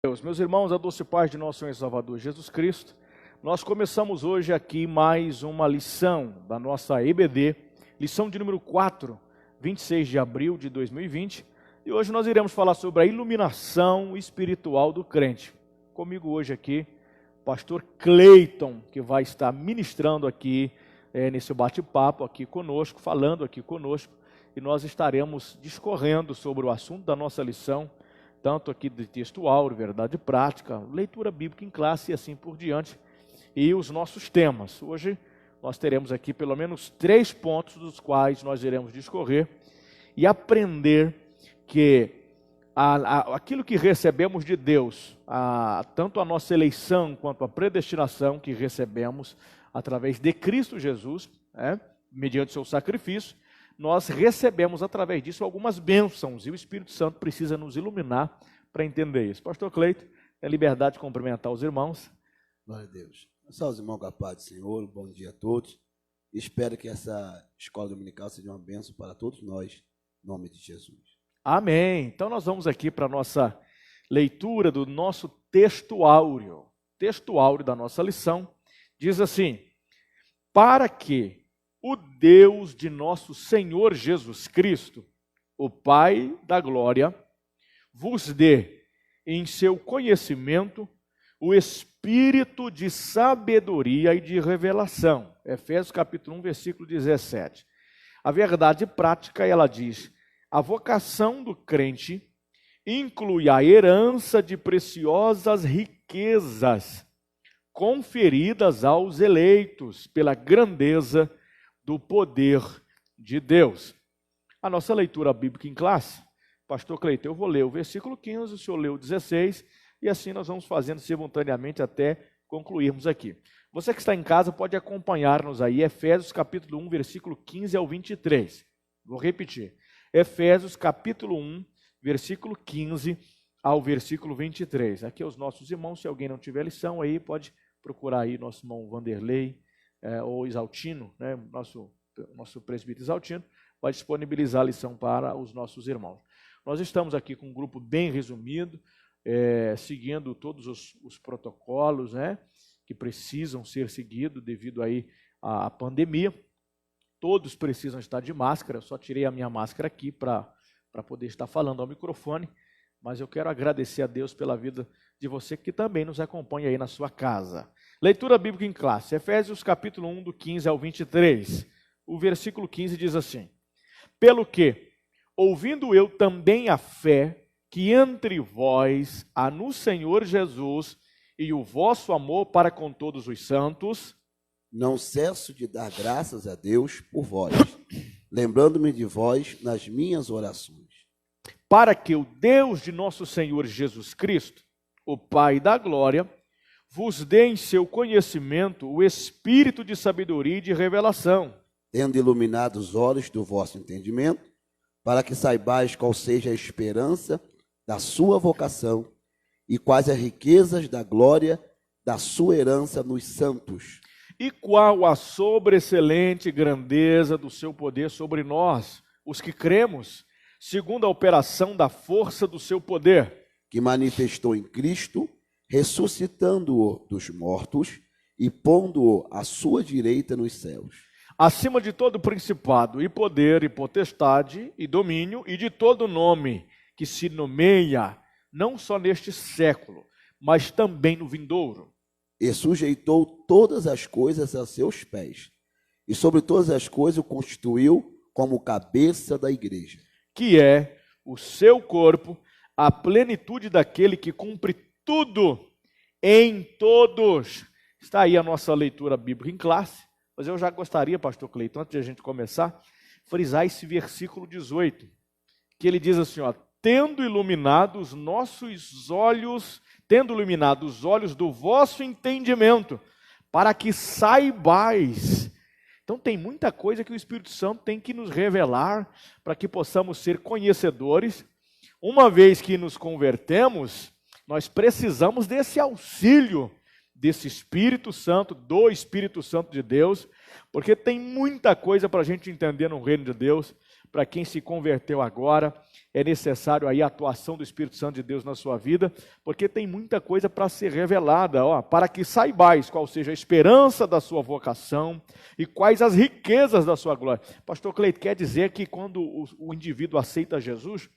Deus, meus irmãos, a doce paz de nosso Senhor e Salvador Jesus Cristo, nós começamos hoje aqui mais uma lição da nossa EBD, lição de número 4, 26 de abril de 2020, e hoje nós iremos falar sobre a iluminação espiritual do crente. Comigo hoje aqui, o pastor Cleiton, que vai estar ministrando aqui nesse bate-papo aqui conosco, falando aqui conosco, e nós estaremos discorrendo sobre o assunto da nossa lição, tanto aqui de texto áureo, verdade prática, leitura bíblica em classe e assim por diante, e os nossos temas. Hoje nós teremos aqui pelo menos 3 pontos dos quais nós iremos discorrer e aprender que aquilo que recebemos de Deus, tanto a nossa eleição quanto a predestinação que recebemos através de Cristo Jesus, mediante seu sacrifício, nós recebemos através disso algumas bênçãos e o Espírito Santo precisa nos iluminar para entender isso. Pastor Cleiton, tem liberdade de cumprimentar os irmãos. Glória a Deus. Só os irmãos com a paz do Senhor, bom dia a todos. Espero que essa escola dominical seja uma bênção para todos nós, em nome de Jesus. Amém. Então nós vamos aqui para a nossa leitura do nosso texto áureo. O texto áureo da nossa lição diz assim: para que o Deus de nosso Senhor Jesus Cristo, o Pai da glória, vos dê em seu conhecimento o espírito de sabedoria e de revelação. Efésios capítulo 1, versículo 17. A verdade prática, ela diz: a vocação do crente inclui a herança de preciosas riquezas conferidas aos eleitos pela grandeza do poder de Deus. A nossa leitura bíblica em classe, pastor Cleiton, eu vou ler o versículo 15, o senhor leu o 16, e assim nós vamos fazendo simultaneamente até concluirmos aqui. Você que está em casa pode acompanhar-nos aí, Efésios capítulo 1, versículo 15 ao 23. Vou repetir, Efésios capítulo 1, versículo 15 ao versículo 23. Aqui os nossos irmãos, se alguém não tiver lição aí, pode procurar aí nosso irmão Vanderlei, ou Isaltino, nosso presbítero Isaltino, vai disponibilizar a lição para os nossos irmãos. Nós estamos aqui com um grupo bem resumido, seguindo todos os protocolos, que precisam ser seguidos devido aí à pandemia. Todos precisam estar de máscara, eu só tirei a minha máscara aqui para poder estar falando ao microfone, mas eu quero agradecer a Deus pela vida de você que também nos acompanha aí na sua casa. Leitura bíblica em classe, Efésios capítulo 1, do 15 ao 23. O versículo 15 diz assim: pelo que, ouvindo eu também a fé que entre vós há no Senhor Jesus e o vosso amor para com todos os santos, não cesso de dar graças a Deus por vós, lembrando-me de vós nas minhas orações. Para que o Deus de nosso Senhor Jesus Cristo, o Pai da glória, vos dê em seu conhecimento o espírito de sabedoria e de revelação, tendo iluminado os olhos do vosso entendimento, para que saibais qual seja a esperança da sua vocação e quais as riquezas da glória da sua herança nos santos. E qual a sobreexcelente grandeza do seu poder sobre nós, os que cremos, segundo a operação da força do seu poder, que manifestou em Cristo, ressuscitando-o dos mortos e pondo-o à sua direita nos céus. Acima de todo principado e poder e potestade e domínio e de todo nome que se nomeia, não só neste século, mas também no vindouro. E sujeitou todas as coisas a seus pés, e sobre todas as coisas o constituiu como cabeça da igreja, que é o seu corpo, a plenitude daquele que cumpre tudo em todos. Está aí a nossa leitura bíblica em classe, mas eu já gostaria, pastor Cleiton, antes de a gente começar, frisar esse versículo 18, que ele diz assim, tendo iluminado os olhos do vosso entendimento, para que saibais. Então tem muita coisa que o Espírito Santo tem que nos revelar, para que possamos ser conhecedores. Uma vez que nos convertemos, nós precisamos desse auxílio, desse Espírito Santo, do Espírito Santo de Deus, porque tem muita coisa para a gente entender no reino de Deus, para quem se converteu agora, é necessário aí a atuação do Espírito Santo de Deus na sua vida, porque tem muita coisa para ser revelada, para que saibais qual seja a esperança da sua vocação e quais as riquezas da sua glória. Pastor Cleito, quer dizer que quando o indivíduo aceita Jesus,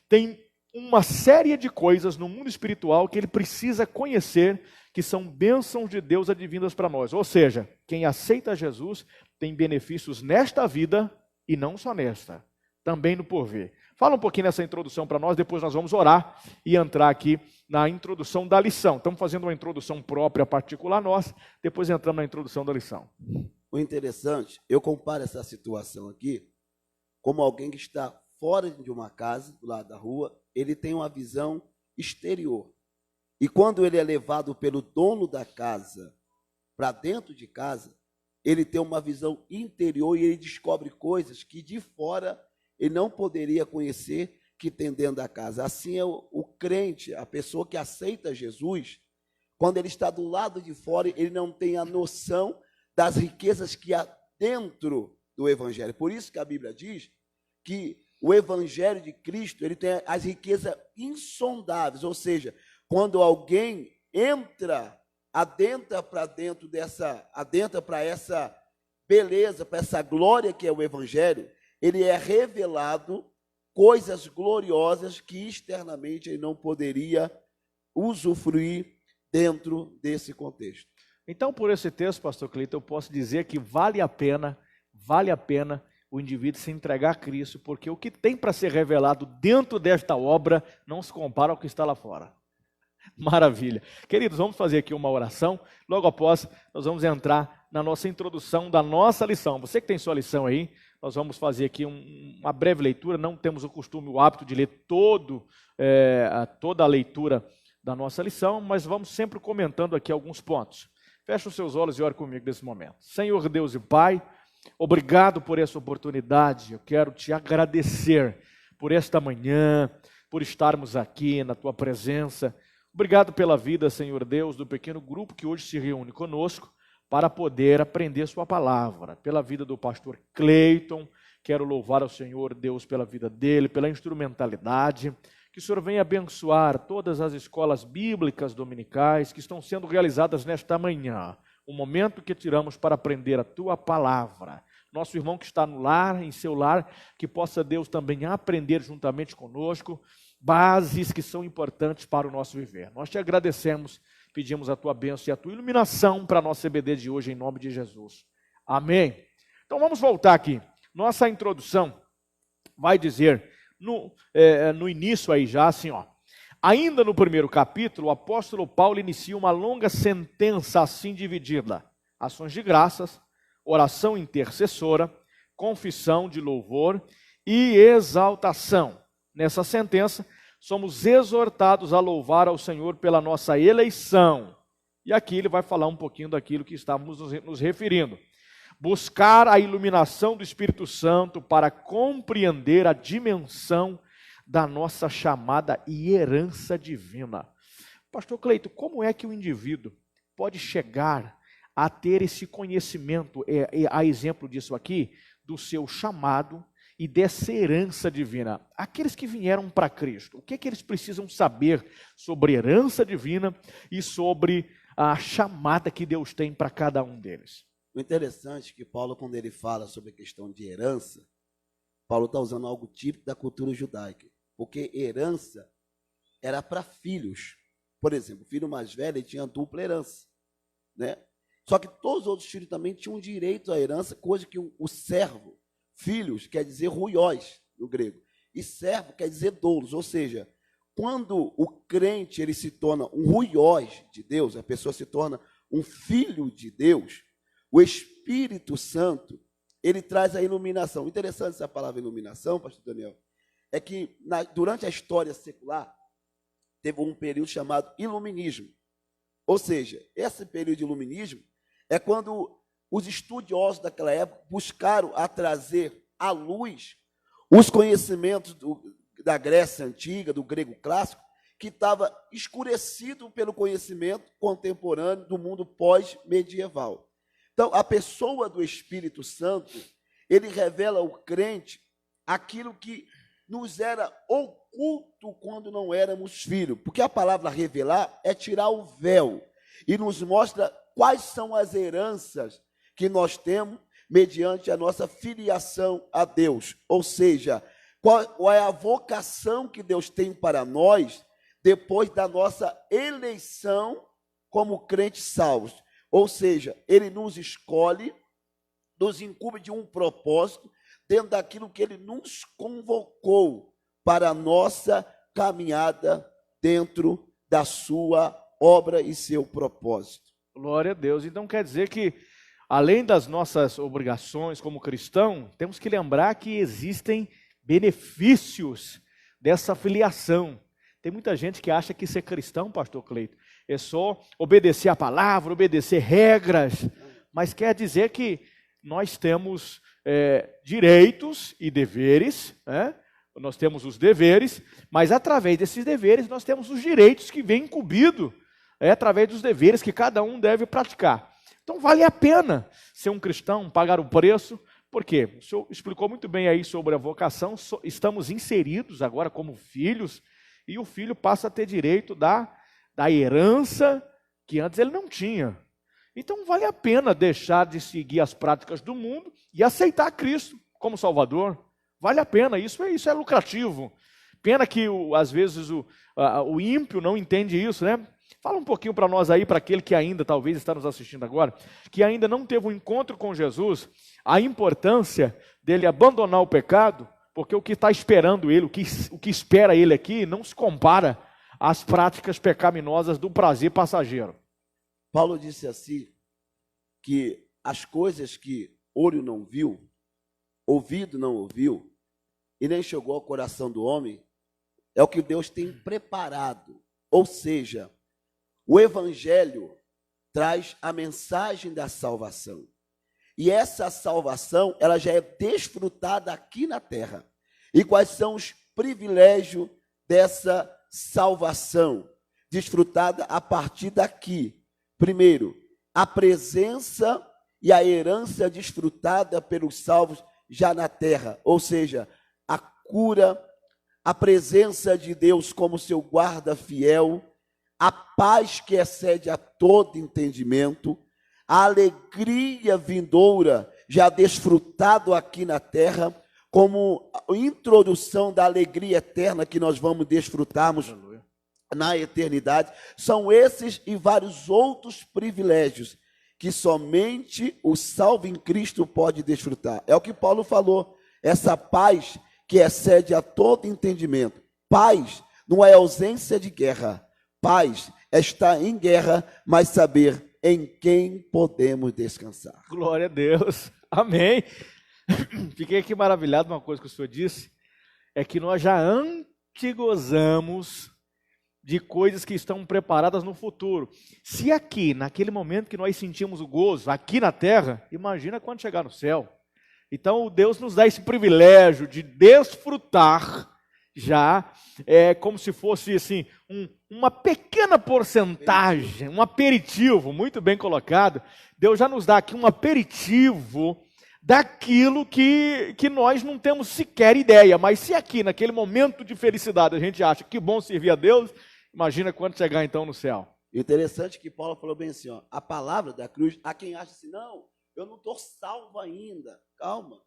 tem uma série de coisas no mundo espiritual que ele precisa conhecer, que são bênçãos de Deus advindas para nós. Ou seja, quem aceita Jesus tem benefícios nesta vida e não só nesta, também no porvir. Fala um pouquinho nessa introdução para nós, depois nós vamos orar e entrar aqui na introdução da lição. Estamos fazendo uma introdução própria, particular nossa, depois entramos na introdução da lição. O interessante, eu comparo essa situação aqui como alguém que está fora de uma casa, do lado da rua, ele tem uma visão exterior. E quando ele é levado pelo dono da casa para dentro de casa, ele tem uma visão interior e ele descobre coisas que de fora ele não poderia conhecer que tem dentro da casa. Assim é o crente, a pessoa que aceita Jesus, quando ele está do lado de fora, ele não tem a noção das riquezas que há dentro do Evangelho. Por isso que a Bíblia diz que o Evangelho de Cristo, ele tem as riquezas insondáveis, ou seja, quando alguém adentra para essa beleza, para essa glória que é o Evangelho, ele é revelado coisas gloriosas que externamente ele não poderia usufruir dentro desse contexto. Então, por esse texto, pastor Cleito, eu posso dizer que vale a pena o indivíduo se entregar a Cristo, porque o que tem para ser revelado dentro desta obra não se compara ao que está lá fora. Maravilha. Queridos, vamos fazer aqui uma oração. Logo após, nós vamos entrar na nossa introdução da nossa lição. Você que tem sua lição aí, nós vamos fazer aqui uma breve leitura. Não temos o costume, o hábito de ler toda a leitura da nossa lição, mas vamos sempre comentando aqui alguns pontos. Feche os seus olhos e ore comigo nesse momento. Senhor Deus e Pai, obrigado por essa oportunidade. Eu quero te agradecer por esta manhã, por estarmos aqui na tua presença. Obrigado pela vida, Senhor Deus, do pequeno grupo que hoje se reúne conosco para poder aprender sua palavra. Pela vida do pastor Cleiton, quero louvar ao Senhor Deus pela vida dele, pela instrumentalidade. Que o Senhor venha abençoar todas as escolas bíblicas dominicais que estão sendo realizadas nesta manhã. O momento que tiramos para aprender a tua palavra. Nosso irmão que está no lar, em seu lar, que possa Deus também aprender juntamente conosco bases que são importantes para o nosso viver. Nós te agradecemos, pedimos a tua bênção e a tua iluminação para a nossa EBD de hoje, em nome de Jesus. Amém. Então vamos voltar aqui. Nossa introdução vai dizer, no início aí já assim, ainda no primeiro capítulo, o apóstolo Paulo inicia uma longa sentença assim dividida: ações de graças, oração intercessora, confissão de louvor e exaltação. Nessa sentença, somos exortados a louvar ao Senhor pela nossa eleição. E aqui ele vai falar um pouquinho daquilo que estávamos nos referindo. Buscar a iluminação do Espírito Santo para compreender a dimensão da nossa chamada e herança divina. Pastor Cleito, como é que o indivíduo pode chegar a ter esse conhecimento, a exemplo disso aqui, do seu chamado e dessa herança divina? Aqueles que vieram para Cristo, o que é que eles precisam saber sobre herança divina e sobre a chamada que Deus tem para cada um deles? O interessante é que Paulo, quando ele fala sobre a questão de herança, Paulo está usando algo típico da cultura judaica, porque herança era para filhos. Por exemplo, o filho mais velho ele tinha dupla herança, né? Só que todos os outros filhos também tinham direito à herança, coisa que o servo, filhos, quer dizer ruiós, no grego, e servo quer dizer doulos, ou seja, quando o crente ele se torna um ruiós de Deus, a pessoa se torna um filho de Deus, o Espírito Santo, ele traz a iluminação. Interessante essa palavra iluminação, pastor Daniel, é que durante a história secular, teve um período chamado iluminismo. Ou seja, esse período de iluminismo é quando os estudiosos daquela época buscaram a trazer à luz os conhecimentos da Grécia Antiga, do grego clássico, que estava escurecido pelo conhecimento contemporâneo do mundo pós-medieval. Então, a pessoa do Espírito Santo, ele revela ao crente aquilo que nos era oculto quando não éramos filhos. Porque a palavra revelar é tirar o véu e nos mostra quais são as heranças que nós temos mediante a nossa filiação a Deus. Ou seja, qual é a vocação que Deus tem para nós depois da nossa eleição como crentes salvos. Ou seja, Ele nos escolhe, nos incumbe de um propósito, dentro daquilo que Ele nos convocou para a nossa caminhada dentro da sua obra e seu propósito. Glória a Deus. Então quer dizer que, além das nossas obrigações como cristão, temos que lembrar que existem benefícios dessa filiação. Tem muita gente que acha que ser cristão, pastor Cleito, é só obedecer a palavra, obedecer regras, mas quer dizer que nós temos direitos e deveres, né? Nós temos os deveres, mas através desses deveres nós temos os direitos que vêm incumbido, através dos deveres que cada um deve praticar. Então vale a pena ser um cristão, pagar o preço, porque o senhor explicou muito bem aí sobre a vocação, estamos inseridos agora como filhos, e o filho passa a ter direito da herança que antes ele não tinha. Então vale a pena deixar de seguir as práticas do mundo e aceitar Cristo como Salvador. Vale a pena, isso é lucrativo. Pena que às vezes o ímpio não entende isso, né? Fala um pouquinho para nós aí, para aquele que ainda talvez está nos assistindo agora, que ainda não teve um encontro com Jesus, a importância dele abandonar o pecado, porque o que está esperando ele, o que espera ele aqui, não se compara às práticas pecaminosas do prazer passageiro. Paulo disse assim, que as coisas que olho não viu, ouvido não ouviu, e nem chegou ao coração do homem, é o que Deus tem preparado. Ou seja, o Evangelho traz a mensagem da salvação. E essa salvação, ela já é desfrutada aqui na terra. E quais são os privilégios dessa salvação? Desfrutada a partir daqui. Primeiro, a presença e a herança desfrutada pelos salvos já na terra. Ou seja, a cura, a presença de Deus como seu guarda fiel, a paz que excede a todo entendimento, a alegria vindoura já desfrutado aqui na terra, como a introdução da alegria eterna que nós vamos desfrutarmos na eternidade. São esses e vários outros privilégios que somente o salvo em Cristo pode desfrutar. É o que Paulo falou, essa paz que excede a todo entendimento. Paz não é ausência de guerra. Paz é estar em guerra, mas saber em quem podemos descansar. Glória a Deus. Amém. Fiquei aqui maravilhado com uma coisa que o senhor disse, é que nós já antegozamos de coisas que estão preparadas no futuro. Se aqui, naquele momento que nós sentimos o gozo, aqui na terra, imagina quando chegar no céu. Então, Deus nos dá esse privilégio de desfrutar já, como se fosse assim, uma pequena porcentagem, um aperitivo, muito bem colocado. Deus já nos dá aqui um aperitivo daquilo que nós não temos sequer ideia. Mas se aqui, naquele momento de felicidade, a gente acha que bom servir a Deus, imagina quando chegar então no céu. Interessante que Paulo falou bem assim, ó, a palavra da cruz, há quem acha assim, não, eu não estou salvo ainda. Calma,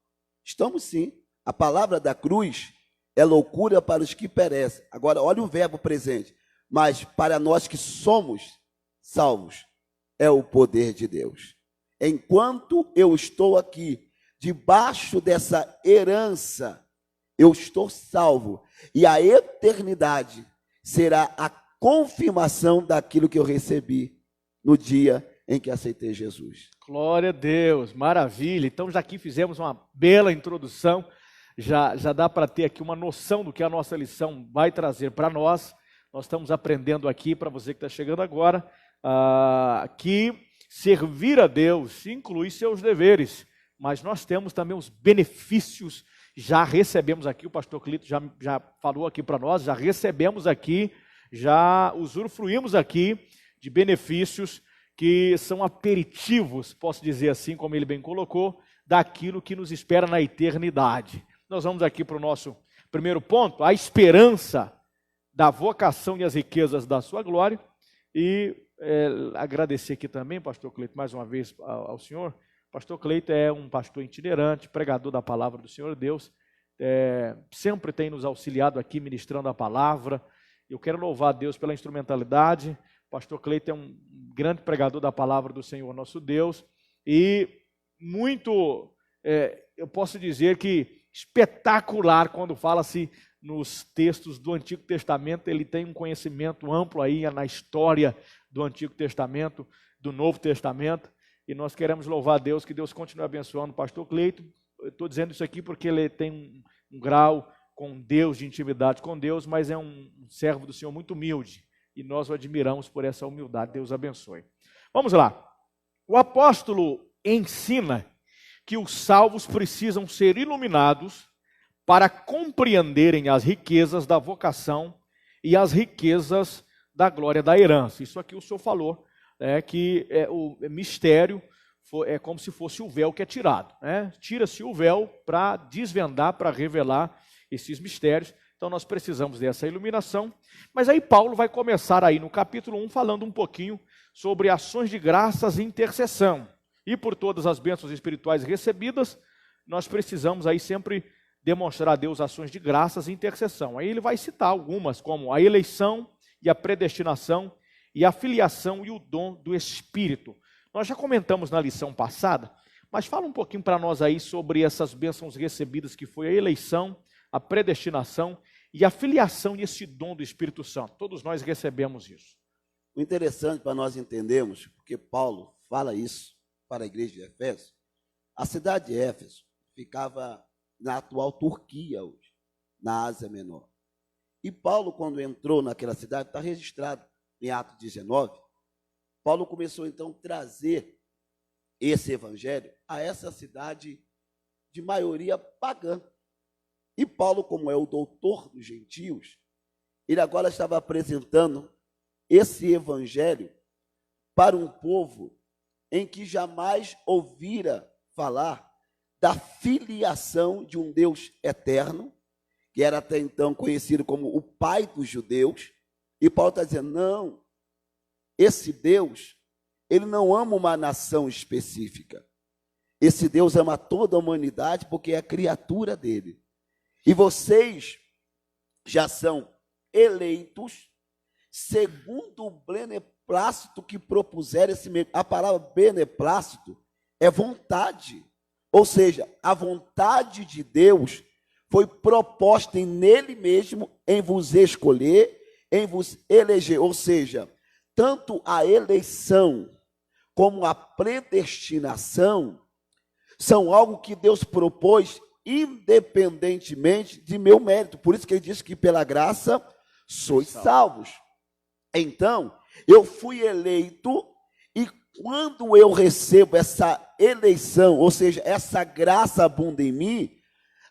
estamos sim. A palavra da cruz é loucura para os que perecem. Agora, olha o verbo presente. Mas para nós que somos salvos, é o poder de Deus. Enquanto eu estou aqui, debaixo dessa herança, eu estou salvo. E a eternidade será a confirmação daquilo que eu recebi no dia em que aceitei Jesus. Glória a Deus, maravilha. Então já aqui fizemos uma bela introdução, já dá para ter aqui uma noção do que a nossa lição vai trazer para nós. Nós estamos aprendendo aqui, para você que está chegando agora, que servir a Deus inclui seus deveres, mas nós temos também os benefícios, já recebemos aqui, o pastor Clito já falou aqui para nós, já recebemos aqui, já usufruímos aqui de benefícios que são aperitivos, posso dizer assim, como ele bem colocou, daquilo que nos espera na eternidade. nós vamos aqui para o nosso primeiro ponto, a esperança da vocação e as riquezas da sua glória. E agradecer aqui também, pastor Cleito, mais uma vez ao senhor. Pastor Cleito é um pastor itinerante, pregador da palavra do Senhor Deus, sempre tem nos auxiliado aqui ministrando a palavra. Eu quero louvar a Deus pela instrumentalidade. Pastor Cleito é um grande pregador da palavra do Senhor nosso Deus, e muito, eu posso dizer que espetacular quando fala-se nos textos do Antigo Testamento. Ele tem um conhecimento amplo aí na história do Antigo Testamento, do Novo Testamento, e nós queremos louvar a Deus, que Deus continue abençoando o pastor Cleito. Eu estou dizendo isso aqui porque ele tem um grau com Deus, de intimidade com Deus, mas é um servo do Senhor muito humilde, e nós o admiramos por essa humildade. Deus abençoe. Vamos lá. O apóstolo ensina que os salvos precisam ser iluminados para compreenderem as riquezas da vocação e as riquezas da glória da herança. Isso aqui o senhor falou, que o mistério é como se fosse o véu que é tirado. Tira-se o véu para desvendar, para revelar esses mistérios. Então nós precisamos dessa iluminação. Mas aí Paulo vai começar aí no capítulo 1 falando um pouquinho sobre ações de graças e intercessão. E por todas as bênçãos espirituais recebidas, nós precisamos aí sempre demonstrar a Deus ações de graças e intercessão. Aí ele vai citar algumas, como a eleição e a predestinação, e a filiação e o dom do Espírito. Nós já comentamos na lição passada, mas fala um pouquinho para nós aí sobre essas bênçãos recebidas, que foi a eleição, a predestinação e a filiação e esse dom do Espírito Santo. Todos nós recebemos isso. O interessante para nós entendermos, porque Paulo fala isso para a igreja de Éfeso, a cidade de Éfeso ficava na atual Turquia hoje, na Ásia Menor. E Paulo, quando entrou naquela cidade, está registrado em Atos 19, Paulo começou então a trazer esse evangelho a essa cidade de maioria pagã. E Paulo, como é o doutor dos gentios, ele agora estava apresentando esse evangelho para um povo em que jamais ouvira falar da filiação de um Deus eterno, que era até então conhecido como o Pai dos judeus. E Paulo está dizendo, não, esse Deus, ele não ama uma nação específica. Esse Deus ama toda a humanidade porque é a criatura dele. E vocês já são eleitos segundo o beneplácito que propuseram esse mesmo. A palavra beneplácito é vontade. Ou seja, a vontade de Deus foi proposta nele mesmo, em vos escolher, em vos eleger. Ou seja, tanto a eleição como a predestinação são algo que Deus propôs independentemente de meu mérito. Por isso que ele diz que pela graça sois salvos. Então, eu fui eleito, e quando eu recebo essa eleição, ou seja, essa graça abunda em mim,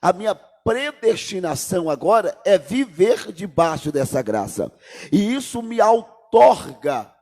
a minha predestinação agora é viver debaixo dessa graça. E isso me outorga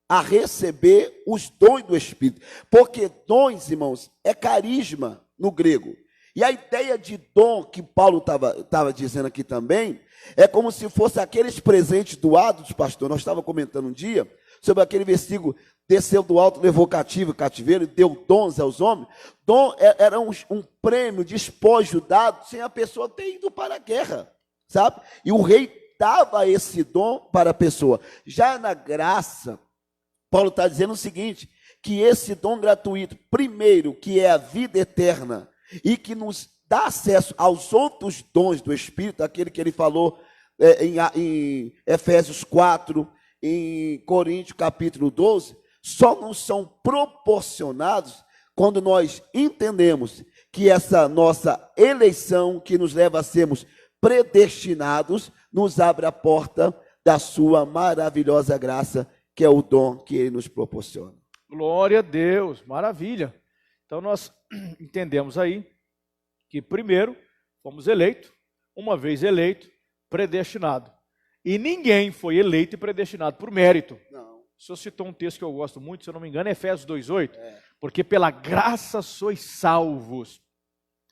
a receber os dons do Espírito. Porque dons, irmãos, é carisma no grego. E a ideia de dom que Paulo estava dizendo aqui também, é como se fosse aqueles presentes doados, pastor. Nós estávamos comentando um dia sobre aquele versículo, desceu do alto, levou cativeiro, e deu dons aos homens. Dom era um prêmio, despojo dado, sem a pessoa ter ido para a guerra, sabe? E o rei dava esse dom para a pessoa. Já na graça, Paulo está dizendo o seguinte, que esse dom gratuito, primeiro, que é a vida eterna, e que nos dá acesso aos outros dons do Espírito, aquele que ele falou em Efésios 4, em Coríntios capítulo 12, só nos são proporcionados quando nós entendemos que essa nossa eleição, que nos leva a sermos predestinados, nos abre a porta da sua maravilhosa graça, que é o dom que ele nos proporciona. Glória a Deus, maravilha. Então nós entendemos aí que primeiro fomos eleitos, uma vez eleito, predestinado. E ninguém foi eleito e predestinado por mérito. Não. O senhor citou um texto que eu gosto muito, se eu não me engano, é Efésios 2,8. Porque pela graça sois salvos,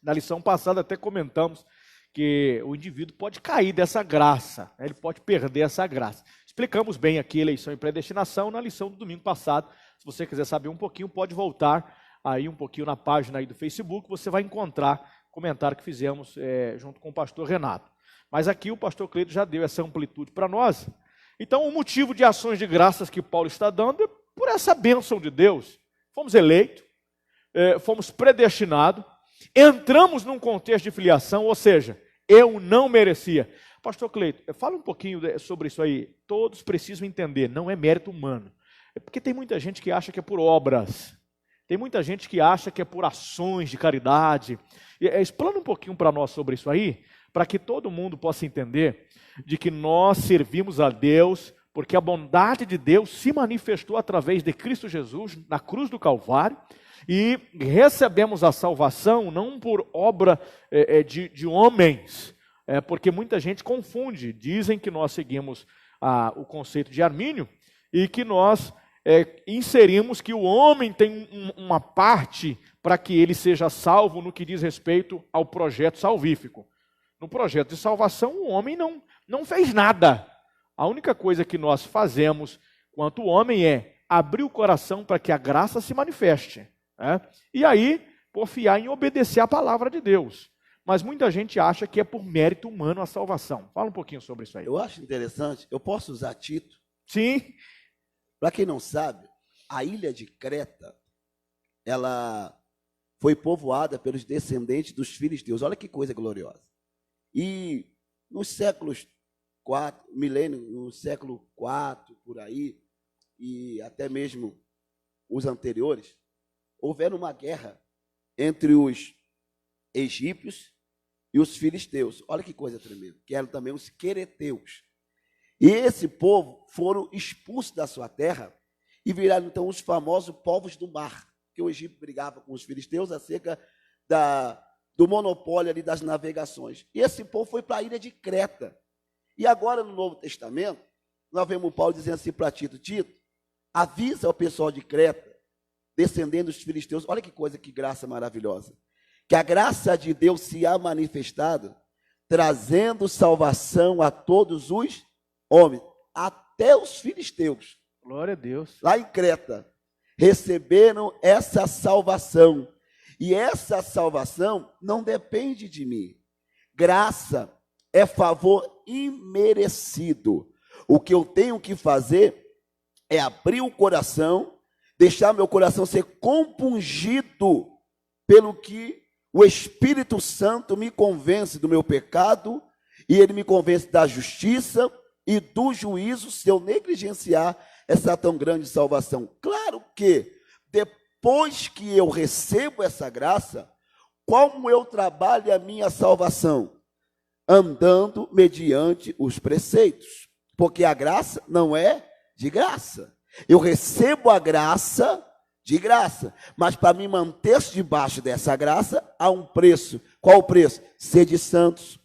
Na lição passada até comentamos que o indivíduo pode cair dessa graça, né? Ele pode perder essa graça. Explicamos bem aqui eleição e predestinação na lição do domingo passado. Se você quiser saber um pouquinho, pode voltar aí um pouquinho na página aí do Facebook, você vai encontrar o comentário que fizemos junto com o pastor Renato. Mas aqui o pastor Cleito já deu essa amplitude para nós. Então o motivo de ações de graças que Paulo está dando é por essa bênção de Deus. Fomos eleitos, fomos predestinados, entramos num contexto de filiação, ou seja, eu não merecia. Pastor Cleito, fala um pouquinho sobre isso aí. Todos precisam entender, não é mérito humano. É porque tem muita gente que acha que é por obras. Tem muita gente que acha que é por ações de caridade. Explana um pouquinho para nós sobre isso aí, para que todo mundo possa entender de que nós servimos a Deus, porque a bondade de Deus se manifestou através de Cristo Jesus na cruz do Calvário, e recebemos a salvação não por obra de homens, porque muita gente confunde, dizem que nós seguimos o conceito de Armínio, e que nós inserimos que o homem tem uma parte para que ele seja salvo no que diz respeito ao projeto salvífico. No projeto de salvação, o homem não fez nada. A única coisa que nós fazemos quanto homem é abrir o coração para que a graça se manifeste. E aí, porfiar em obedecer a palavra de Deus. Mas muita gente acha que é por mérito humano a salvação. Fala um pouquinho sobre isso aí. Eu acho interessante, eu posso usar Tito? Sim. Para quem não sabe, a ilha de Creta, ela foi povoada pelos descendentes dos filhos de Deus. Olha que coisa gloriosa. E nos séculos 4, no século 4, por aí, e até mesmo os anteriores, houveram uma guerra entre os egípcios e os filisteus. Olha que coisa tremenda, que eram também os quereteus. E esse povo foram expulsos da sua terra e viraram então os famosos povos do mar, que o Egito brigava com os filisteus acerca do monopólio ali das navegações. E esse povo foi para a ilha de Creta. E agora no Novo Testamento, nós vemos Paulo dizendo assim para Tito, avisa ao pessoal de Creta, descendendo dos filisteus, olha que coisa, que graça maravilhosa, que a graça de Deus se há manifestado, trazendo salvação a todos os homens, até os filisteus. Glória a Deus. Lá em Creta, receberam essa salvação, e essa salvação não depende de mim. Graça é favor imerecido. O que eu tenho que fazer é abrir o coração, deixar meu coração ser compungido pelo que o Espírito Santo me convence do meu pecado, e ele me convence da justiça e do juízo se eu negligenciar essa tão grande salvação. Claro que depois que eu recebo essa graça, como eu trabalho a minha salvação? Andando mediante os preceitos, porque a graça não é de graça. Eu recebo a graça de graça, mas para me manter debaixo dessa graça, há um preço. Qual o preço? Sede santos,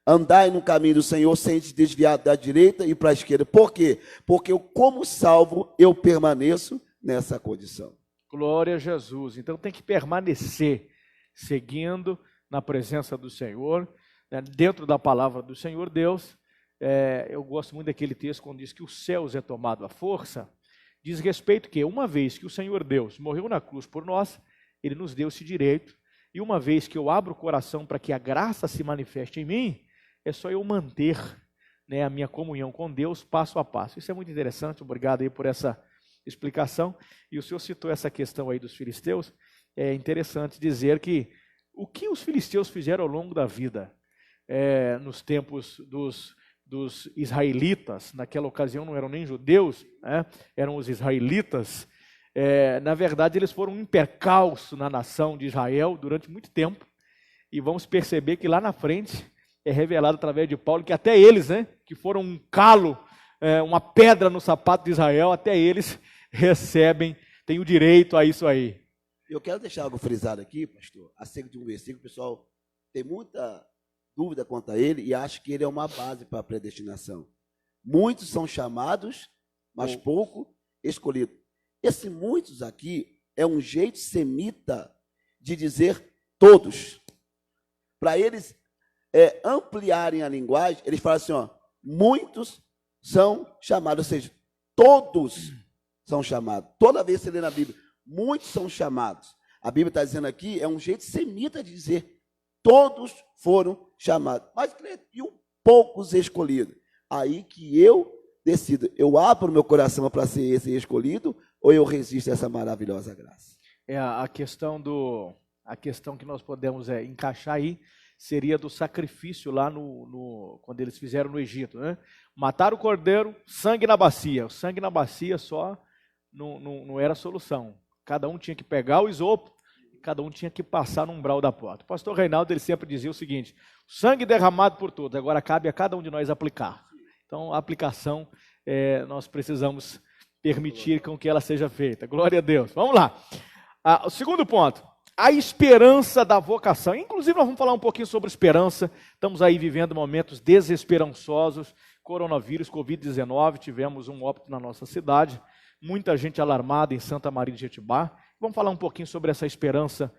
andai no caminho do Senhor, sem te desviar da direita e para a esquerda. Por quê? Porque eu, como salvo, eu permaneço nessa condição. Glória a Jesus. Então tem que permanecer seguindo na presença do Senhor, né, dentro da palavra do Senhor Deus. Eu gosto muito daquele texto quando diz que os céus é tomado à força. Diz respeito que uma vez que o Senhor Deus morreu na cruz por nós, Ele nos deu esse direito, e uma vez que eu abro o coração para que a graça se manifeste em mim, é só eu manter, né, a minha comunhão com Deus passo a passo. Isso é muito interessante, obrigado aí por essa explicação. E o senhor citou essa questão aí dos filisteus. É interessante dizer que o que os filisteus fizeram ao longo da vida, nos tempos dos israelitas, naquela ocasião não eram nem judeus, né? Eram os israelitas, na verdade eles foram um percalço na nação de Israel durante muito tempo, e vamos perceber que lá na frente é revelado através de Paulo que até eles, né, que foram um calo, uma pedra no sapato de Israel, até eles recebem, têm o direito a isso aí. Eu quero deixar algo frisado aqui, pastor, acerca de um versículo, o pessoal tem muita dúvida quanto a ele e acha que ele é uma base para a predestinação. Muitos são chamados, mas pouco escolhidos. Esse muitos aqui é um jeito semita de dizer todos. para eles ampliarem a linguagem, eles falam assim, ó, muitos são chamados, ou seja, todos são chamados. Toda vez que você lê na Bíblia, muitos são chamados. A Bíblia está dizendo aqui, é um jeito semita de dizer, todos foram chamados. Mas, e os poucos escolhidos? Aí que eu decido, eu abro meu coração para ser esse escolhido, ou eu resisto a essa maravilhosa graça? A questão que nós podemos encaixar aí seria do sacrifício lá quando eles fizeram no Egito, né? Mataram o cordeiro, sangue na bacia. O sangue na bacia só não era a solução. Cada um tinha que pegar o isopo, cada um tinha que passar no umbral da porta. O pastor Reinaldo ele sempre dizia o seguinte, sangue derramado por todos, agora cabe a cada um de nós aplicar. Então a aplicação nós precisamos permitir com que ela seja feita. Glória a Deus. Vamos lá. O segundo ponto, a esperança da vocação. Inclusive nós vamos falar um pouquinho sobre esperança. Estamos aí vivendo momentos desesperançosos. Coronavírus, Covid-19, tivemos um óbito na nossa cidade. Muita gente alarmada em Santa Maria de Jetibá. Vamos falar um pouquinho sobre essa esperança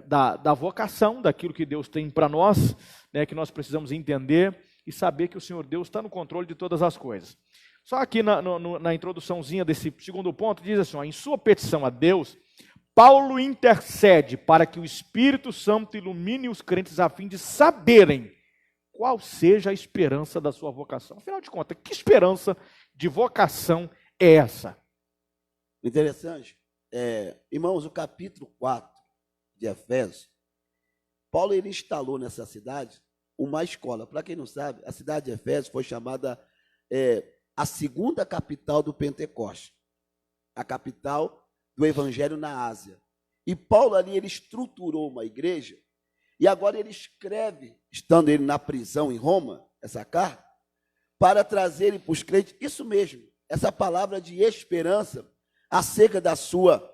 da vocação, daquilo que Deus tem para nós, né, que nós precisamos entender e saber que o Senhor Deus está no controle de todas as coisas. Só aqui na introduçãozinha desse segundo ponto, diz assim, ó, em sua petição a Deus, Paulo intercede para que o Espírito Santo ilumine os crentes a fim de saberem qual seja a esperança da sua vocação. Afinal de contas, que esperança de vocação é essa? Interessante. Irmãos, o capítulo 4 de Efésios, Paulo ele instalou nessa cidade uma escola. Para quem não sabe, a cidade de Efésios foi chamada a segunda capital do Pentecoste, a capital do Evangelho na Ásia. E Paulo ali ele estruturou uma igreja e agora ele escreve, estando ele na prisão em Roma, essa carta, para trazer para os crentes, isso mesmo, essa palavra de esperança acerca da sua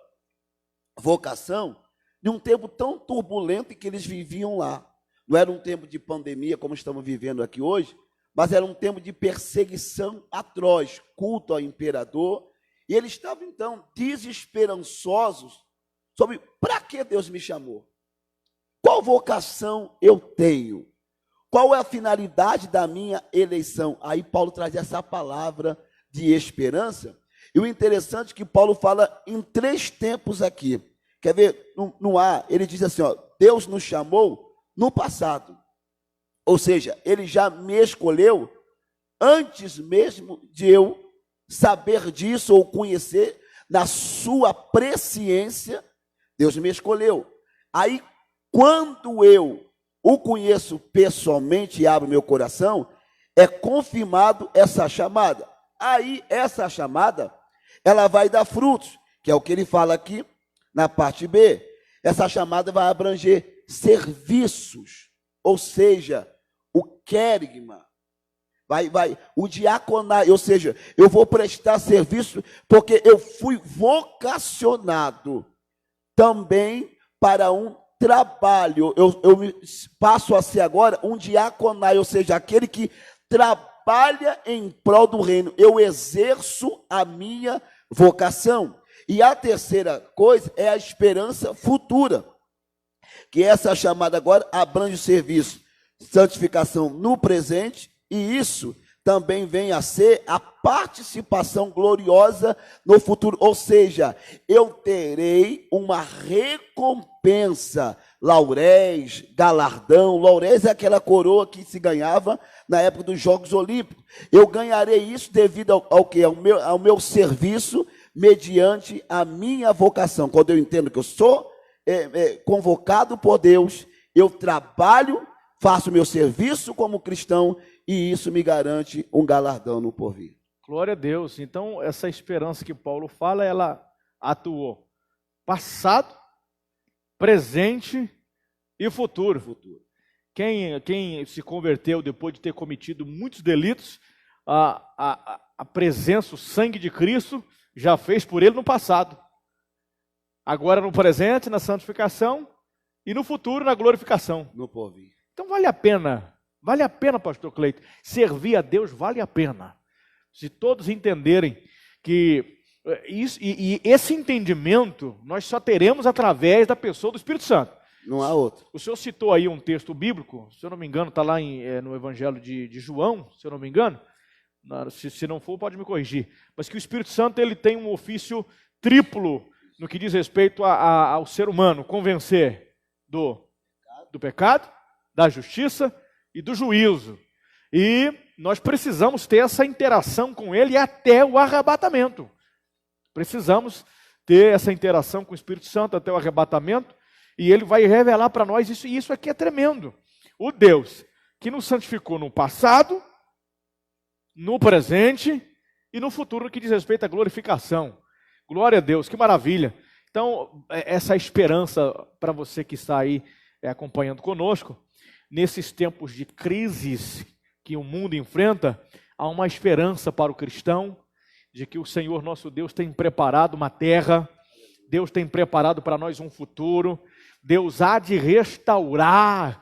vocação, de um tempo tão turbulento que eles viviam lá. Não era um tempo de pandemia, como estamos vivendo aqui hoje, mas era um tempo de perseguição atroz, culto ao imperador, e eles estavam, então, desesperançosos sobre para que Deus me chamou? Qual vocação eu tenho? Qual é a finalidade da minha eleição? Aí Paulo traz essa palavra de esperança, e o interessante é que Paulo fala em 3 tempos aqui. Quer ver? No A, ele diz assim, ó, Deus nos chamou no passado. Ou seja, ele já me escolheu antes mesmo de eu saber disso ou conhecer, na sua presciência, Deus me escolheu. Aí, quando eu o conheço pessoalmente e abro meu coração, é confirmado essa chamada. Aí, essa chamada, ela vai dar frutos, que é o que ele fala aqui na parte B. Essa chamada vai abranger serviços, ou seja, o querigma, o diaconato, ou seja, eu vou prestar serviço porque eu fui vocacionado também para um trabalho. Eu passo a ser agora um diaconato, ou seja, aquele que trabalha em prol do reino. Eu exerço a minha vocação. E a terceira coisa é a esperança futura, que essa chamada agora abrange o serviço, santificação no presente, e isso também vem a ser a participação gloriosa no futuro, ou seja, eu terei uma recompensa, lauréis, galardão. Lauréis é aquela coroa que se ganhava na época dos Jogos Olímpicos. Eu ganharei isso devido ao quê? Ao meu serviço, mediante a minha vocação. Quando eu entendo que eu sou convocado por Deus, eu trabalho, faço meu serviço como cristão, e isso me garante um galardão no porvir. Glória a Deus. Então, essa esperança que Paulo fala, ela atuou passado, presente e futuro. Quem se converteu depois de ter cometido muitos delitos, a presença, o sangue de Cristo já fez por ele no passado. Agora no presente, na santificação, e no futuro, na glorificação. No porvir. Então vale a pena, pastor Cleito, servir a Deus vale a pena. Se todos entenderem que isso, e esse entendimento nós só teremos através da pessoa do Espírito Santo. Não há outro. O senhor citou aí um texto bíblico, se eu não me engano, está lá no Evangelho de João, se eu não me engano. Se não for, pode me corrigir. Mas que o Espírito Santo ele tem um ofício triplo no que diz respeito ao ser humano, convencer do pecado, da justiça e do juízo. E nós precisamos ter essa interação com ele até o arrebatamento. Precisamos ter essa interação com o Espírito Santo até o arrebatamento, e ele vai revelar para nós isso, e isso aqui é tremendo. O Deus que nos santificou no passado, no presente e no futuro, no que diz respeito à glorificação. Glória a Deus, que maravilha. Então, essa esperança para você que está aí acompanhando conosco, nesses tempos de crises que o mundo enfrenta, há uma esperança para o cristão, de que o Senhor nosso Deus tem preparado uma terra, Deus tem preparado para nós um futuro, Deus há de restaurar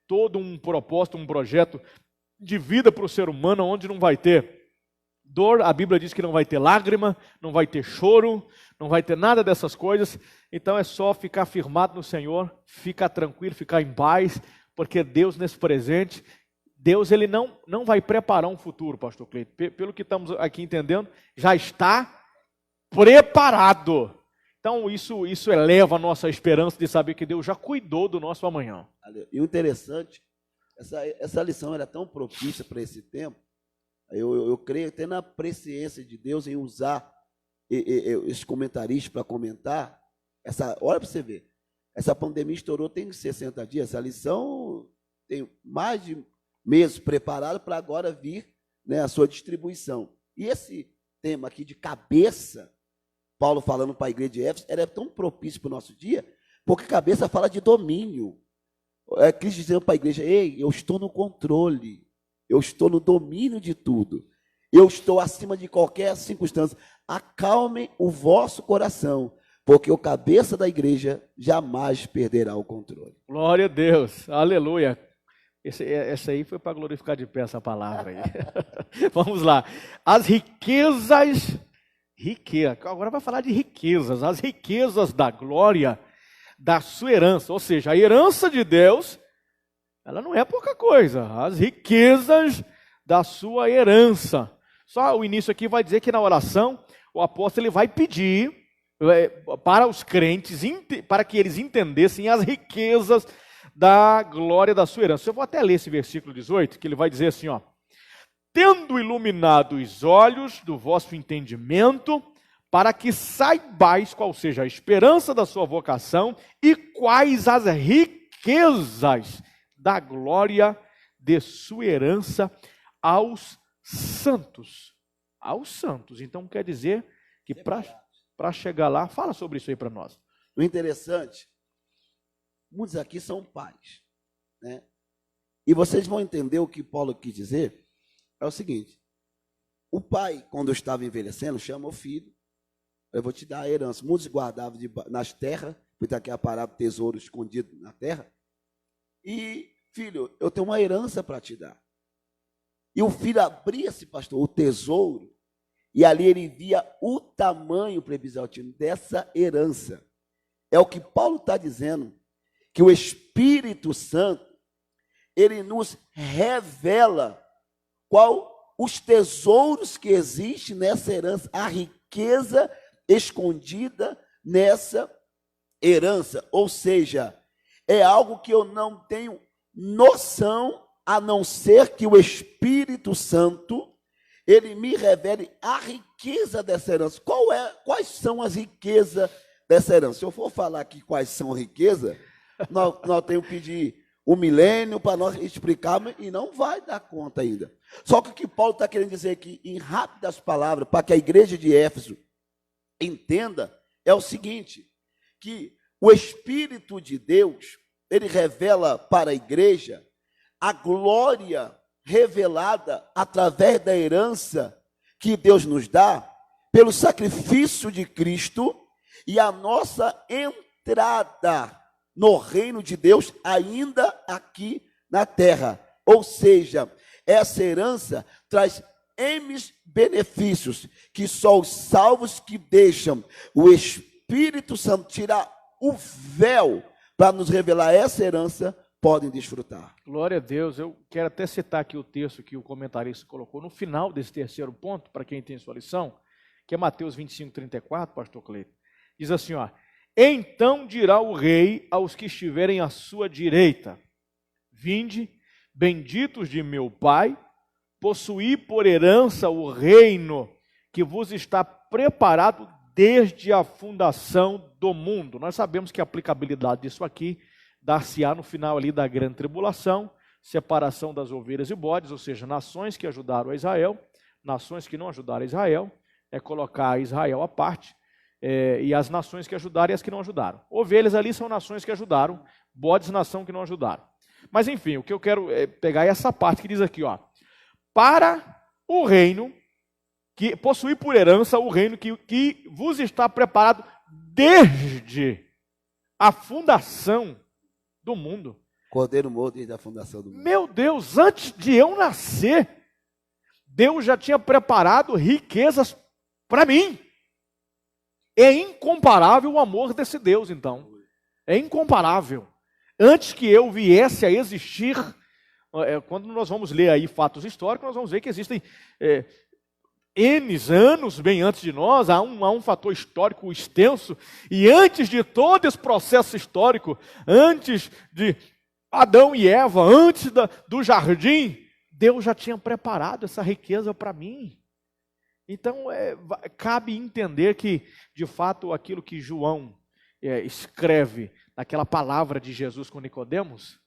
todo um propósito, um projeto de vida para o ser humano, onde não vai ter dor, a Bíblia diz que não vai ter lágrima, não vai ter choro, não vai ter nada dessas coisas. Então é só ficar firmado no Senhor, ficar tranquilo, ficar em paz, porque Deus nesse presente, Deus ele não vai preparar um futuro, pastor Cleito, pelo que estamos aqui entendendo, já está preparado. Então isso eleva a nossa esperança de saber que Deus já cuidou do nosso amanhã. E o interessante, essa lição era tão propícia para esse tempo, eu creio até na presciência de Deus em usar esses comentaristas para comentar. Olha para você ver, essa pandemia estourou tem 60 dias, essa lição tem mais de meses preparada para agora vir, né, a sua distribuição. E esse tema aqui de cabeça, Paulo falando para a igreja de Éfeso, era tão propício para o nosso dia, porque cabeça fala de domínio. Cristo dizendo para a igreja: ei, eu estou no controle, eu estou no domínio de tudo, eu estou acima de qualquer circunstância. Acalmem o vosso coração, porque o cabeça da igreja jamais perderá o controle. Glória a Deus, aleluia. Essa aí foi para glorificar de pé essa palavra aí. Vamos lá. As riquezas, agora vai falar de riquezas, as riquezas da glória da sua herança, ou seja, a herança de Deus, ela não é pouca coisa, as riquezas da sua herança. Só o início aqui vai dizer que na oração, o apóstolo ele vai pedir para os crentes, para que eles entendessem as riquezas da glória da sua herança. Eu vou até ler esse versículo 18, que ele vai dizer assim, ó: tendo iluminado os olhos do vosso entendimento, para que saibais qual seja a esperança da sua vocação e quais as riquezas da glória de sua herança aos santos. Aos santos. Então quer dizer que para chegar lá, fala sobre isso aí para nós. O interessante, muitos aqui são pais, né? E vocês vão entender o que Paulo quis dizer. É o seguinte: o pai, quando estava envelhecendo, chama o filho: eu vou te dar a herança. Muitos guardavam nas terras, porque aqui é parado tesouro escondido na terra. E, filho, eu tenho uma herança para te dar. E o filho abria-se, pastor, o tesouro, e ali ele via o tamanho, Prebisaltino, dessa herança. É o que Paulo está dizendo, que o Espírito Santo, ele nos revela qual os tesouros que existem nessa herança, a riqueza escondida nessa herança. Ou seja, é algo que eu não tenho noção, a não ser que o Espírito Santo, ele me revele a riqueza dessa herança. Quais são as riquezas dessa herança? Se eu for falar aqui quais são as riquezas, nós temos que pedir um milênio para nós explicarmos e não vai dar conta ainda. Só que o que Paulo está querendo dizer aqui, em rápidas palavras, para que a igreja de Éfeso entenda, é o seguinte: que o Espírito de Deus, ele revela para a igreja a glória revelada através da herança que Deus nos dá pelo sacrifício de Cristo e a nossa entrada no reino de Deus ainda aqui na terra. Ou seja, essa herança traz N benefícios que só os salvos que deixam o Espírito Santo tirar o véu para nos revelar essa herança, podem desfrutar. Glória a Deus. Eu quero até citar aqui o texto que o comentarista colocou no final desse terceiro ponto, para quem tem sua lição, que é Mateus 25:34, pastor Cleiton. Diz assim, ó: então dirá o rei aos que estiverem à sua direita: vinde, benditos de meu Pai, possuí por herança o reino que vos está preparado desde a fundação do mundo. Nós sabemos que a aplicabilidade disso aqui dar-se-á no final ali da grande tribulação, separação das ovelhas e bodes, ou seja, nações que ajudaram a Israel, nações que não ajudaram a Israel, colocar Israel à parte, e as nações que ajudaram e as que não ajudaram. Ovelhas ali são nações que ajudaram, bodes, nação que não ajudaram. Mas enfim, o que eu quero pegar é essa parte que diz aqui, ó: para o reino, que possui por herança o reino que vos está preparado desde a fundação do mundo. Cordeiro morto desde a fundação do mundo. Meu Deus, antes de eu nascer, Deus já tinha preparado riquezas para mim. É incomparável o amor desse Deus, então. É incomparável. Antes que eu viesse a existir, quando nós vamos ler aí fatos históricos, nós vamos ver que existem N anos bem antes de nós, há um fator histórico extenso, e antes de todo esse processo histórico, antes de Adão e Eva, antes do jardim, Deus já tinha preparado essa riqueza para mim. Então, cabe entender que, de fato, aquilo que João escreve naquela palavra de Jesus com Nicodemos,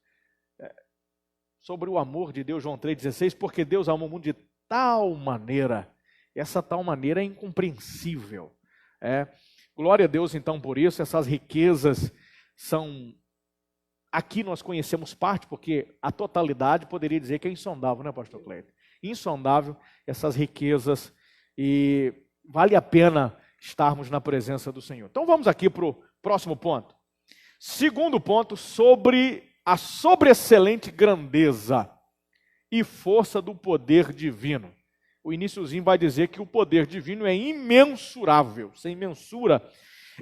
sobre o amor de Deus, João 3,16, porque Deus ama o mundo de tal maneira, essa tal maneira é incompreensível. Glória a Deus, então, por isso, essas riquezas são... Aqui nós conhecemos parte, porque a totalidade poderia dizer que é insondável, né, pastor Cleiton? Insondável essas riquezas, e vale a pena estarmos na presença do Senhor. Então vamos aqui para o próximo ponto. Segundo ponto, sobre a sobreexcelente grandeza e força do poder divino. O iniciozinho vai dizer que o poder divino é imensurável, sem mensura,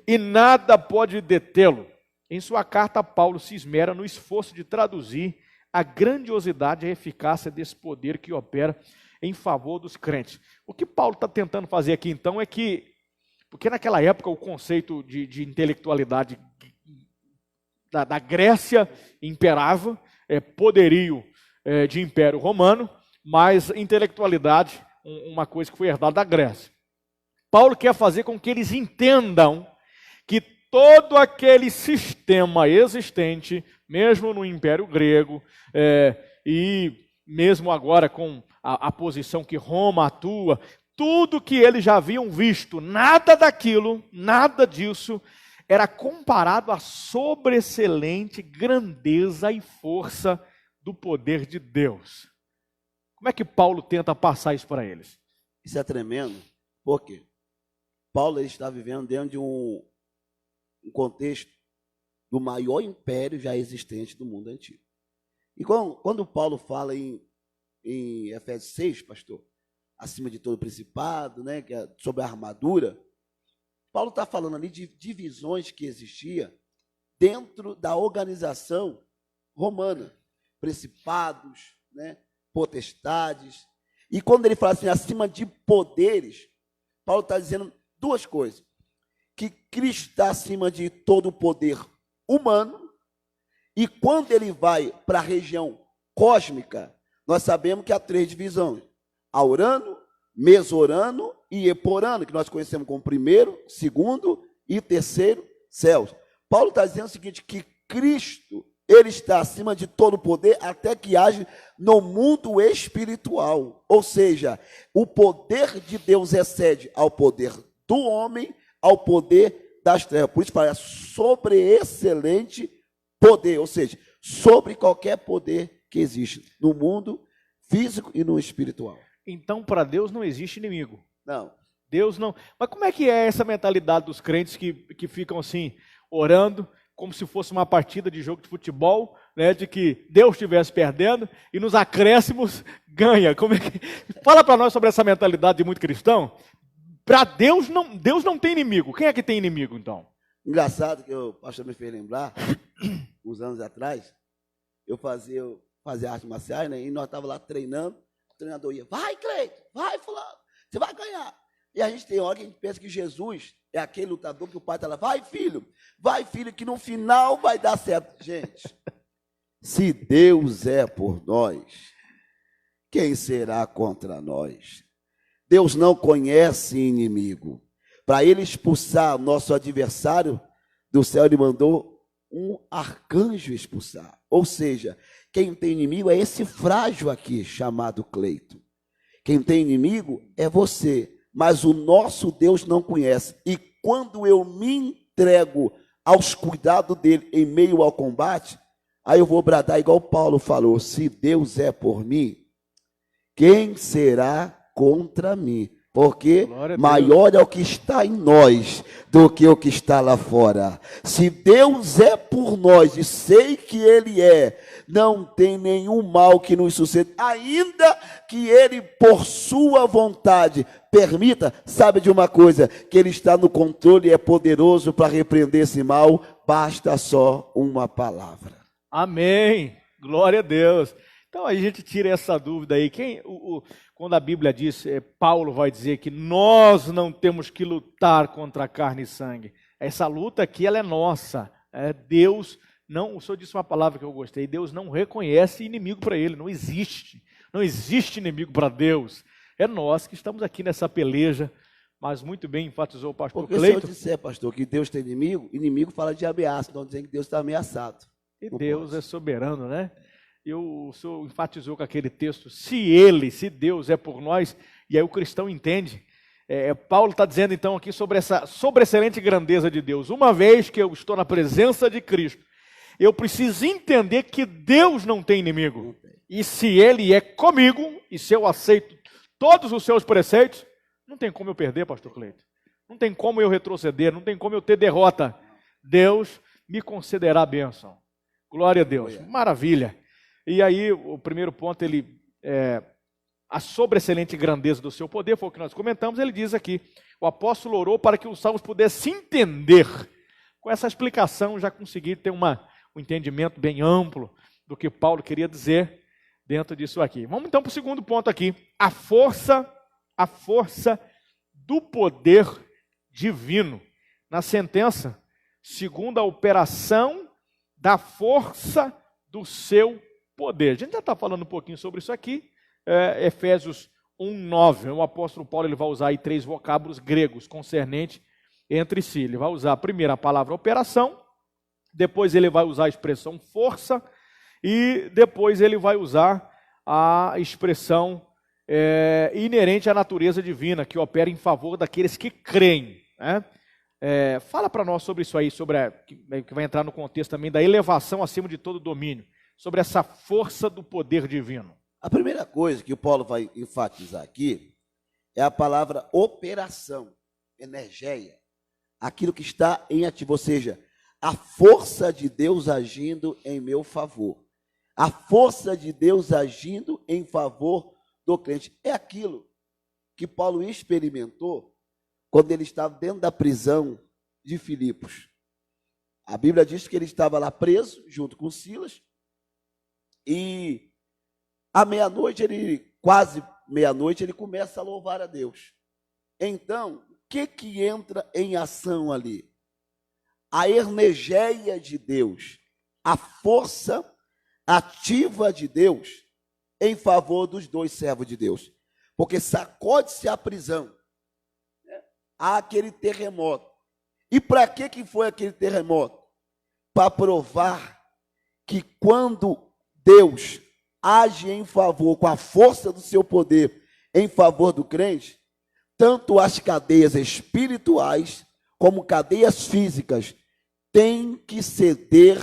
e nada pode detê-lo. Em sua carta, Paulo se esmera no esforço de traduzir a grandiosidade e a eficácia desse poder que opera em favor dos crentes. O que Paulo está tentando fazer aqui, então, é que, porque naquela época o conceito de intelectualidade da Grécia imperava, poderio de Império Romano, mas intelectualidade, uma coisa que foi herdada da Grécia. Paulo quer fazer com que eles entendam que todo aquele sistema existente, mesmo no Império Grego, e mesmo agora com a posição que Roma atua, tudo que eles já haviam visto, nada daquilo, nada disso, era comparado à sobreexcelente grandeza e força do poder de Deus. Como é que Paulo tenta passar isso para eles? Isso é tremendo, porque Paulo está vivendo dentro de um contexto do maior império já existente do mundo antigo. E quando Paulo fala em Efésios 6, pastor, acima de todo principado, né, que é sobre a armadura, Paulo está falando ali de divisões que existiam dentro da organização romana, principados, né, potestades. E quando ele fala assim, acima de poderes, Paulo está dizendo duas coisas: que Cristo está acima de todo o poder humano, e quando ele vai para a região cósmica, nós sabemos que há três divisões: aurano, mesorano e eporano, que nós conhecemos como primeiro, segundo e terceiro céus. Paulo está dizendo o seguinte, que Cristo, ele está acima de todo o poder, até que age no mundo espiritual. Ou seja, o poder de Deus excede ao poder do homem, ao poder das trevas. Por isso fala sobreexcelente poder, ou seja, sobre qualquer poder que existe no mundo físico e no espiritual. Então, para Deus não existe inimigo. Não. Deus não... Mas como é que é essa mentalidade dos crentes que ficam assim, orando, como se fosse uma partida de jogo de futebol, né, de que Deus estivesse perdendo e nos acréscimos ganha? Como é que... Fala para nós sobre essa mentalidade de muito cristão. Para Deus não tem inimigo. Quem é que tem inimigo, então? Engraçado que o pastor me fez lembrar uns anos atrás, eu fazia artes marciais, né? E nós estávamos lá treinando, o treinador ia, vai, Cleiton, vai, fulano, você vai ganhar. E a gente tem hora que a gente pensa que Jesus é aquele lutador que o pai está lá, vai, filho, que no final vai dar certo. Gente, se Deus é por nós, quem será contra nós? Deus não conhece inimigo. Para ele expulsar nosso adversário do céu, ele mandou um arcanjo expulsar. Ou seja, quem tem inimigo é esse frágil aqui, chamado Cleito. Quem tem inimigo é você, mas o nosso Deus não conhece. E quando eu me entrego aos cuidados dele em meio ao combate, aí eu vou bradar igual Paulo falou, se Deus é por mim, quem será contra mim? Porque maior é o que está em nós do que o que está lá fora. Se Deus é por nós, e sei que Ele é, não tem nenhum mal que nos suceda, ainda que Ele, por sua vontade, permita, sabe de uma coisa, que Ele está no controle e é poderoso para repreender esse mal, basta só uma palavra. Amém, glória a Deus. Então a gente tira essa dúvida aí, quando a Bíblia diz, Paulo vai dizer que nós não temos que lutar contra a carne e sangue, essa luta aqui ela é nossa, Deus não, o senhor disse uma palavra que eu gostei, Deus não reconhece inimigo para ele, não existe inimigo para Deus, é nós que estamos aqui nessa peleja, mas muito bem enfatizou o pastor Cleiton. Porque se eu disser, pastor, que Deus tem inimigo fala de ameaça, não dizendo que Deus está ameaçado. E não Deus pode. É soberano, né? O senhor enfatizou com aquele texto, se Deus é por nós, e aí o cristão entende. Paulo está dizendo então aqui sobre essa sobreexcelente grandeza de Deus. Uma vez que eu estou na presença de Cristo, eu preciso entender que Deus não tem inimigo. E se Ele é comigo, e se eu aceito todos os seus preceitos, não tem como eu perder, pastor Cleiton. Não tem como eu retroceder, não tem como eu ter derrota. Deus me concederá a bênção. Glória a Deus. Maravilha. E aí, o primeiro ponto, a sobreexcelente grandeza do seu poder, foi o que nós comentamos, ele diz aqui, o apóstolo orou para que os salmos pudessem entender. Com essa explicação, já consegui ter um entendimento bem amplo do que Paulo queria dizer dentro disso aqui. Vamos então para o segundo ponto aqui, a força do poder divino. Na sentença, segundo a operação da força do seu poder. A gente já está falando um pouquinho sobre isso aqui, Efésios 1:9, o apóstolo Paulo ele vai usar aí 3 vocábulos gregos concernentes entre si. Ele vai usar primeiro a palavra operação, depois ele vai usar a expressão força, e depois ele vai usar a expressão inerente à natureza divina, que opera em favor daqueles que creem. Né? Fala para nós sobre isso aí, que vai entrar no contexto também da elevação acima de todo domínio, sobre essa força do poder divino. A primeira coisa que o Paulo vai enfatizar aqui é a palavra operação, energia, aquilo que está em ativo, ou seja, a força de Deus agindo em meu favor. A força de Deus agindo em favor do crente. É aquilo que Paulo experimentou quando ele estava dentro da prisão de Filipos. A Bíblia diz que ele estava lá preso, junto com Silas, e à meia-noite, quase meia-noite, ele começa a louvar a Deus. Então, o que entra em ação ali? A energia de Deus, a força ativa de Deus em favor dos 2 servos de Deus. Porque sacode-se a prisão, há aquele terremoto. E para que foi aquele terremoto? Para provar que quando Deus age em favor, com a força do seu poder, em favor do crente, tanto as cadeias espirituais, como cadeias físicas, têm que ceder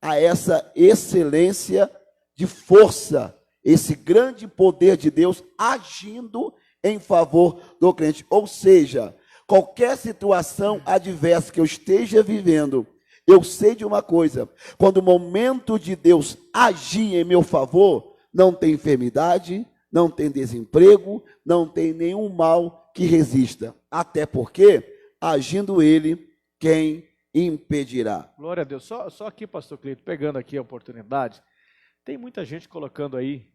a essa excelência de força, esse grande poder de Deus agindo em favor do crente. Ou seja, qualquer situação adversa que eu esteja vivendo, eu sei de uma coisa, quando o momento de Deus agir em meu favor, não tem enfermidade, não tem desemprego, não tem nenhum mal que resista. Até porque, agindo Ele, quem impedirá. Glória a Deus. Só aqui, pastor Cleito, pegando aqui a oportunidade, tem muita gente colocando aí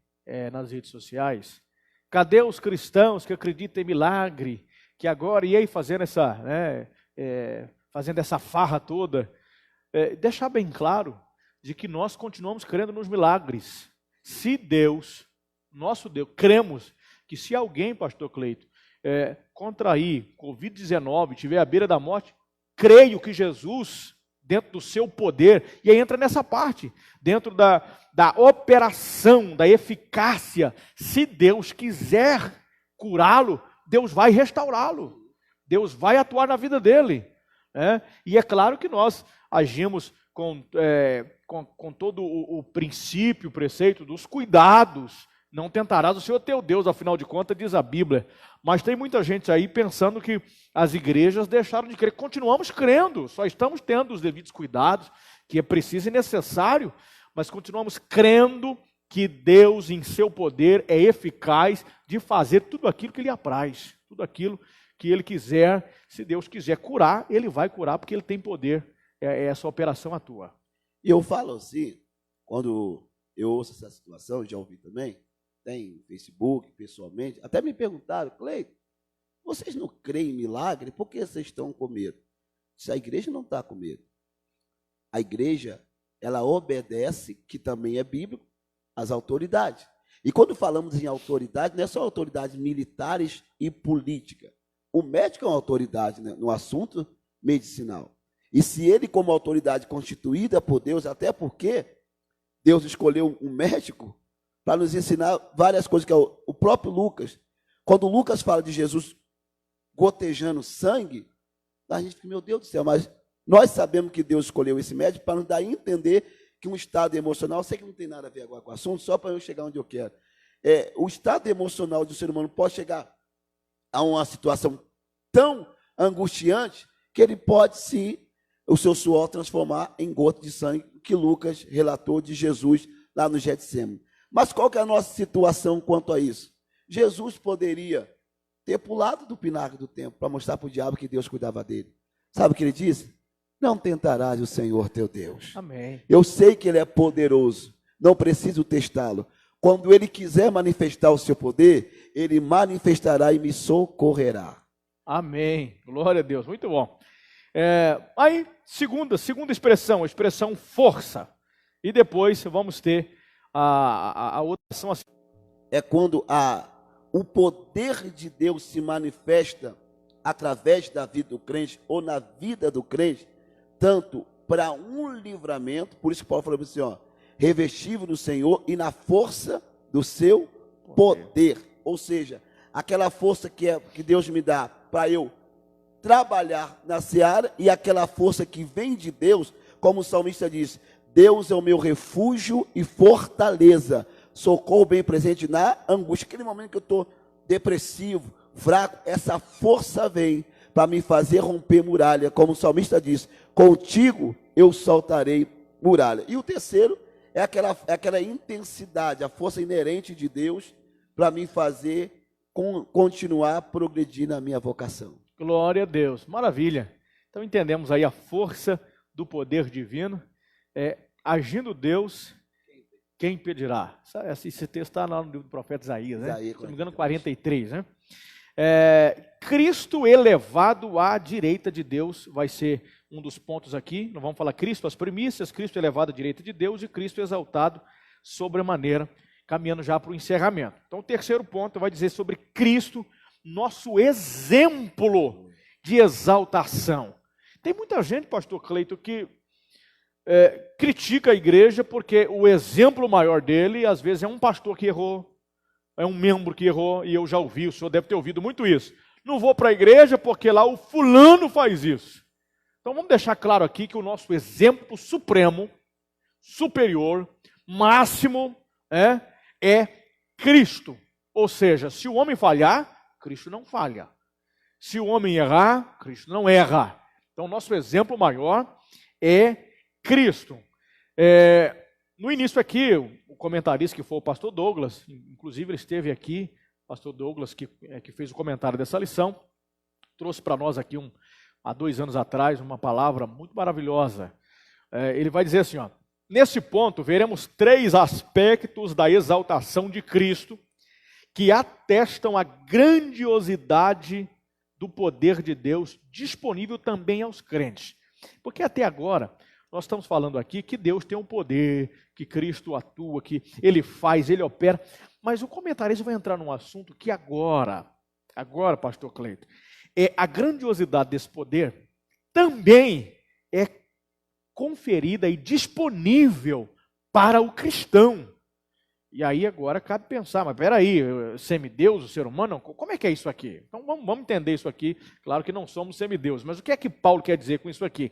nas redes sociais, cadê os cristãos que acreditam em milagre, que agora ia aí fazendo essa farra toda? Deixar bem claro de que nós continuamos crendo nos milagres. Se Deus, nosso Deus, cremos que se alguém, pastor Cleito, contrair Covid-19, tiver à beira da morte, creio que Jesus, dentro do seu poder, e aí entra nessa parte, dentro da operação, da eficácia, se Deus quiser curá-lo, Deus vai restaurá-lo, Deus vai atuar na vida dele. E é claro que nós agimos com todo o princípio, o preceito dos cuidados. Não tentarás o Senhor teu Deus, afinal de contas, diz a Bíblia. Mas tem muita gente aí pensando que as igrejas deixaram de crer. Continuamos crendo, só estamos tendo os devidos cuidados, que é preciso e necessário, mas continuamos crendo que Deus, em seu poder, é eficaz de fazer tudo aquilo que lhe apraz, tudo aquilo que Ele quiser. Se Deus quiser curar, Ele vai curar, porque Ele tem poder. Essa operação atua. E eu falo assim, quando eu ouço essa situação, já ouvi também, tem no Facebook, pessoalmente, até me perguntaram, Cleito, vocês não creem em milagre? Por que vocês estão com medo? Se a igreja não está com medo. A igreja, ela obedece, que também é bíblico, às autoridades. E quando falamos em autoridade, não é só autoridades militares e política. O médico é uma autoridade, né, no assunto medicinal. E se ele, como autoridade constituída por Deus, até porque Deus escolheu um médico para nos ensinar várias coisas, que é o próprio Lucas. Quando Lucas fala de Jesus gotejando sangue, a gente fica, meu Deus do céu, mas nós sabemos que Deus escolheu esse médico para nos dar a entender que um estado emocional, eu sei que não tem nada a ver agora com o assunto, só para eu chegar onde eu quero. O estado emocional do ser humano pode chegar a uma situação tão angustiante que ele pode, sim, o seu suor transformar em gota de sangue, que Lucas relatou de Jesus lá no Getsêmani. Mas qual que é a nossa situação quanto a isso? Jesus poderia ter pulado do pináculo do templo para mostrar para o diabo que Deus cuidava dele. Sabe o que ele disse? Não tentarás o Senhor teu Deus. Amém. Eu sei que Ele é poderoso, não preciso testá-lo. Quando Ele quiser manifestar o seu poder, Ele manifestará e me socorrerá. Amém. Glória a Deus. Muito bom. Aí, segunda expressão, a expressão força. E depois vamos ter a outra ação. É quando o poder de Deus se manifesta através da vida do crente, ou na vida do crente, tanto para um livramento, por isso que Paulo falou assim, revestivo do Senhor e na força do seu poder. Ou seja, aquela força que Deus me dá para eu trabalhar na seara, e aquela força que vem de Deus, como o salmista diz, Deus é o meu refúgio e fortaleza, socorro bem presente na angústia. Aquele momento que eu estou depressivo, fraco, essa força vem para me fazer romper muralha, como o salmista diz, contigo eu saltarei muralha. E o terceiro é aquela intensidade, a força inerente de Deus para me fazer continuar a progredir na minha vocação. Glória a Deus, maravilha. Então entendemos aí a força do poder divino, Agindo Deus, quem impedirá? Esse texto está lá no livro do profeta Isaías, né? Se não me engano, 43, né? Cristo elevado à direita de Deus vai ser um dos pontos aqui. Nós vamos falar Cristo, as primícias, Cristo elevado à direita de Deus e Cristo exaltado sobremaneira, caminhando já para o encerramento. Então o terceiro ponto vai dizer sobre Cristo, nosso exemplo de exaltação. Tem muita gente, pastor Cleito, que critica a igreja porque o exemplo maior dele, às vezes, é um pastor que errou, é um membro que errou, e eu já ouvi, o senhor deve ter ouvido muito isso. Não vou para a igreja porque lá o fulano faz isso. Então vamos deixar claro aqui que o nosso exemplo supremo, superior, máximo, é Cristo. Ou seja, se o homem falhar, Cristo não falha. Se o homem errar, Cristo não erra. Então nosso exemplo maior é Cristo. No início aqui, o comentarista que foi o pastor Douglas, inclusive ele esteve aqui, pastor Douglas, que fez o comentário dessa lição, trouxe para nós aqui há 2 anos atrás, uma palavra muito maravilhosa. Ele vai dizer assim, ó, nesse ponto veremos 3 aspectos da exaltação de Cristo que atestam a grandiosidade do poder de Deus disponível também aos crentes. Porque até agora, nós estamos falando aqui que Deus tem um poder, que Cristo atua, que Ele faz, Ele opera. Mas o comentarista vai entrar num assunto que agora, pastor Cleito, a grandiosidade desse poder também é conferida e disponível para o cristão. E aí agora cabe pensar, mas peraí, semideus, o ser humano, como é que é isso aqui? Então vamos entender isso aqui. Claro que não somos semideuses, mas o que é que Paulo quer dizer com isso aqui?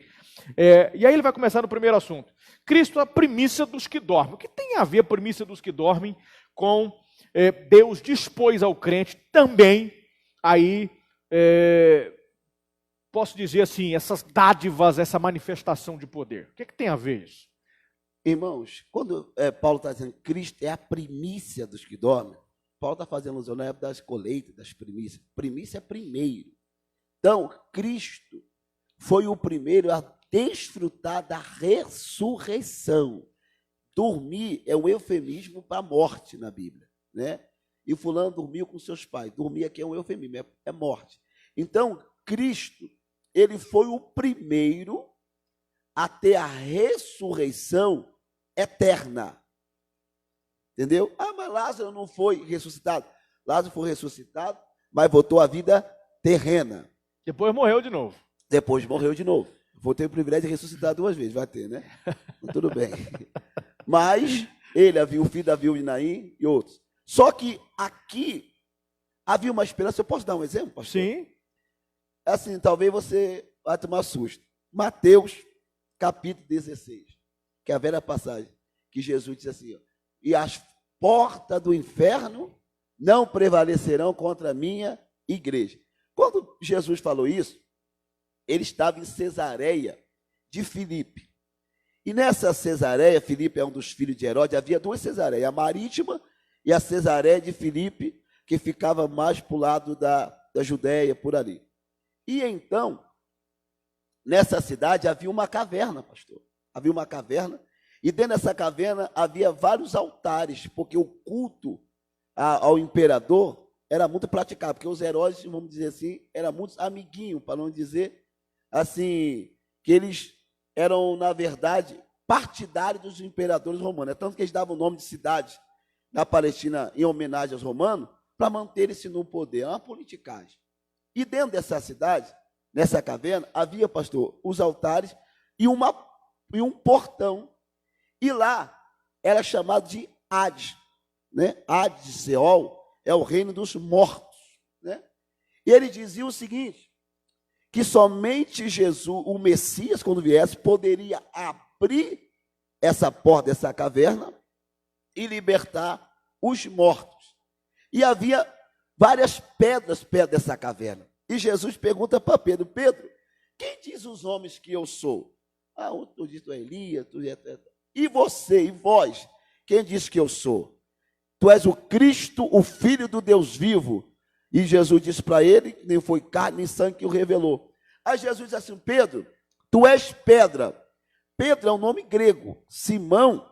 E aí ele vai começar no primeiro assunto. Cristo é a primícia dos que dormem. O que tem a ver a primícia dos que dormem com Deus dispôs ao crente também, aí, posso dizer assim, essas dádivas, essa manifestação de poder. O que é que tem a ver isso? Irmãos, quando Paulo está dizendo que Cristo é a primícia dos que dormem, Paulo está fazendo alusão na época das colheitas, das primícias. Primícia é primeiro. Então, Cristo foi o primeiro a desfrutar da ressurreição. Dormir é um eufemismo para a morte na Bíblia, né? E fulano dormiu com seus pais. Dormir aqui é um eufemismo, é morte. Então, Cristo, ele foi o primeiro a ter a ressurreição eterna. Entendeu? Ah, mas Lázaro não foi ressuscitado. Lázaro foi ressuscitado, mas voltou à vida terrena. Depois morreu de novo. Depois morreu de novo. Vou ter o privilégio de ressuscitar 2 vezes, vai ter, né? Tudo bem. Mas ele, o filho da viúva de Naim e outros. Só que aqui havia uma esperança. Eu posso dar um exemplo, pastor? Sim. Assim, talvez você vai tomar susto. Mateus, capítulo 16, que é a velha passagem, que Jesus diz assim, ó, e as portas do inferno não prevalecerão contra a minha igreja. Quando Jesus falou isso, ele estava em Cesareia de Filipe. E nessa Cesareia, Filipe é um dos filhos de Herodes, havia 2 Cesareias, a marítima e a Cesareia de Filipe, que ficava mais para o lado da Judéia, por ali. E então, nessa cidade havia uma caverna, pastor. Havia uma caverna, e dentro dessa caverna havia vários altares, porque o culto ao imperador era muito praticado, porque os Herodes, vamos dizer assim, eram muito amiguinhos, para não dizer assim, que eles eram, na verdade, partidários dos imperadores romanos. É tanto que eles davam o nome de cidades na Palestina em homenagem aos romanos, para manter-se no poder. É uma politicagem. E dentro dessa cidade, nessa caverna, havia, pastor, os altares e um portão. E lá era chamado de Hades, né? Hades de Seol é o reino dos mortos, né? E ele dizia o seguinte, que somente Jesus, o Messias, quando viesse, poderia abrir essa porta dessa caverna e libertar os mortos. E havia várias pedras perto dessa caverna. E Jesus pergunta para Pedro, Pedro, quem diz os homens que eu sou? Ah, tu diz tu é Elias, tu é... E você, e vós, quem diz que eu sou? Tu és o Cristo, o Filho do Deus vivo. E Jesus disse para ele, nem foi carne nem sangue que o revelou. Aí Jesus disse assim, Pedro, tu és pedra. Pedro é um nome grego. Simão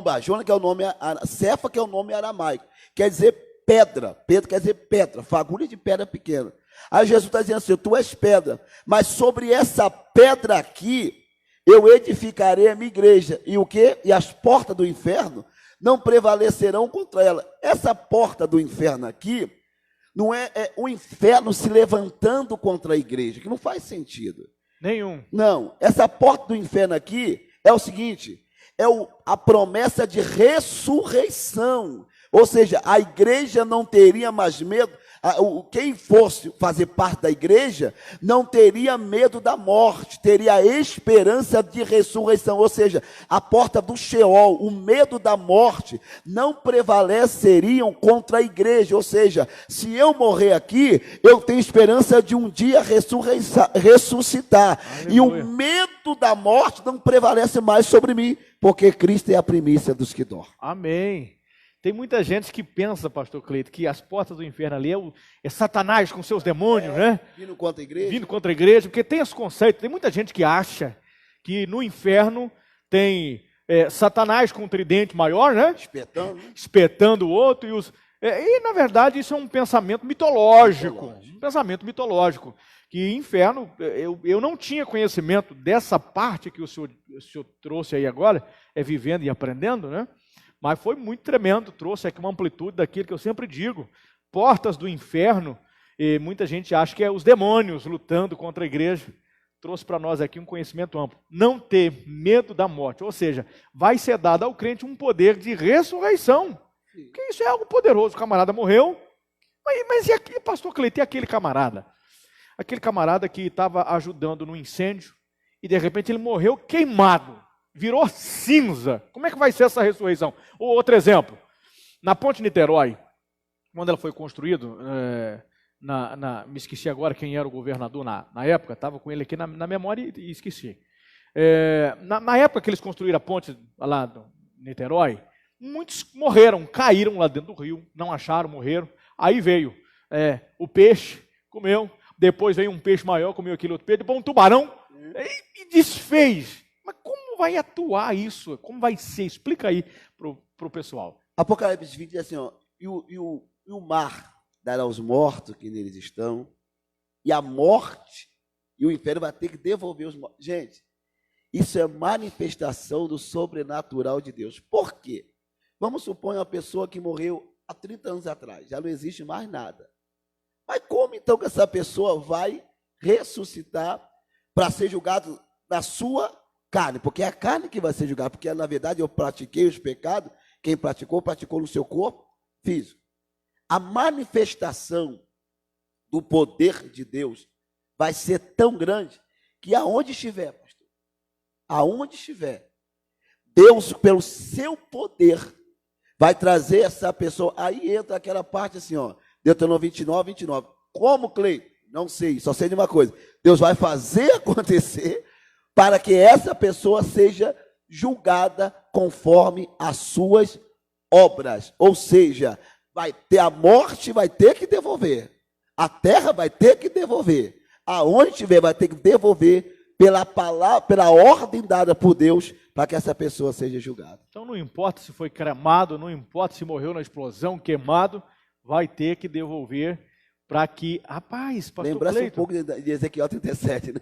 Barjona, que é o nome, Cefa, que é o nome aramaico. Quer dizer pedra. Pedro quer dizer pedra, fagulha de pedra pequena. Aí Jesus está dizendo assim, tu és pedra, mas sobre essa pedra aqui, eu edificarei a minha igreja. E o quê? E as portas do inferno não prevalecerão contra ela. Essa porta do inferno aqui, não é o inferno se levantando contra a igreja, que não faz sentido. Nenhum. Não, essa porta do inferno aqui é o seguinte, a promessa de ressurreição. Ou seja, a igreja não teria mais medo, quem fosse fazer parte da igreja não teria medo da morte, teria a esperança de ressurreição. Ou seja, a porta do Sheol, o medo da morte, não prevaleceriam contra a igreja. Ou seja, se eu morrer aqui, eu tenho esperança de um dia ressuscitar. Aleluia. E o medo da morte não prevalece mais sobre mim, porque Cristo é a primícia dos que dormem. Amém. Tem muita gente que pensa, pastor Cleito, que as portas do inferno ali é Satanás com seus demônios, né? Vindo contra a igreja. Vindo contra a igreja, porque tem esse conceito, tem muita gente que acha que no inferno tem Satanás com um tridente maior, né? Espetando o outro. E, na verdade, isso é um pensamento mitológico. Um pensamento mitológico. Que inferno, eu não tinha conhecimento dessa parte que o senhor trouxe aí agora, vivendo e aprendendo, né? Mas foi muito tremendo, trouxe aqui uma amplitude daquilo que eu sempre digo, portas do inferno, e muita gente acha que é os demônios lutando contra a igreja. Trouxe para nós aqui um conhecimento amplo. Não ter medo da morte, ou seja, vai ser dado ao crente um poder de ressurreição. Porque isso é algo poderoso, o camarada morreu, mas e aqui, pastor Cleito, e aquele camarada? Aquele camarada que estava ajudando no incêndio e de repente ele morreu queimado, virou cinza. Como é que vai ser essa ressurreição? Ou outro exemplo, na Ponte Niterói, quando ela foi construída, me esqueci agora quem era o governador na época, estava com ele aqui na memória e esqueci. Na época que eles construíram a ponte lá do Niterói, muitos morreram, caíram lá dentro do rio, não acharam, morreram. Aí veio o peixe, comeu. Depois veio um peixe maior, comeu aquele outro peixe, depois um tubarão e desfez. Mas como vai atuar isso? Como vai ser? Explica aí para o pessoal. Apocalipse 20 diz assim, ó, e o mar dará aos mortos que neles estão, e a morte e o inferno vai ter que devolver os mortos. Gente, isso é manifestação do sobrenatural de Deus. Por quê? Vamos supor uma pessoa que morreu há 30 anos atrás, já não existe mais nada. Mas como então que essa pessoa vai ressuscitar para ser julgado na sua carne? Porque é a carne que vai ser julgada, porque na verdade eu pratiquei os pecados, quem praticou no seu corpo físico. A manifestação do poder de Deus vai ser tão grande que aonde estiver, pastor, aonde estiver, Deus, pelo seu poder, vai trazer essa pessoa. Aí entra aquela parte assim, ó, Deuteronômio 29. Como, Cleito? Não sei, só sei de uma coisa. Deus vai fazer acontecer para que essa pessoa seja julgada conforme as suas obras. Ou seja, vai ter a morte, vai ter que devolver. A terra vai ter que devolver. Aonde estiver, vai ter que devolver pela palavra, pela ordem dada por Deus, para que essa pessoa seja julgada. Então não importa se foi cremado, não importa se morreu na explosão, queimado, vai ter que devolver para que, rapaz, pastor Lembra-se Cleito, um pouco de Ezequiel 37, né?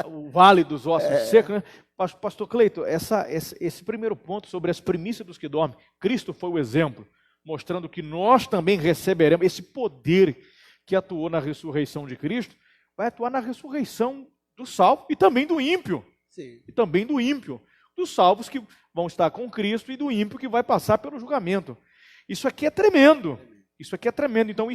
O vale dos ossos secos, né? Pastor Cleito, esse primeiro ponto sobre as primícias dos que dormem, Cristo foi o exemplo, mostrando que nós também receberemos esse poder que atuou na ressurreição de Cristo, vai atuar na ressurreição do salvo e também do ímpio. Sim. E também do ímpio, dos salvos que vão estar com Cristo e do ímpio que vai passar pelo julgamento. Isso aqui é tremendo. Isso aqui é tremendo. Então,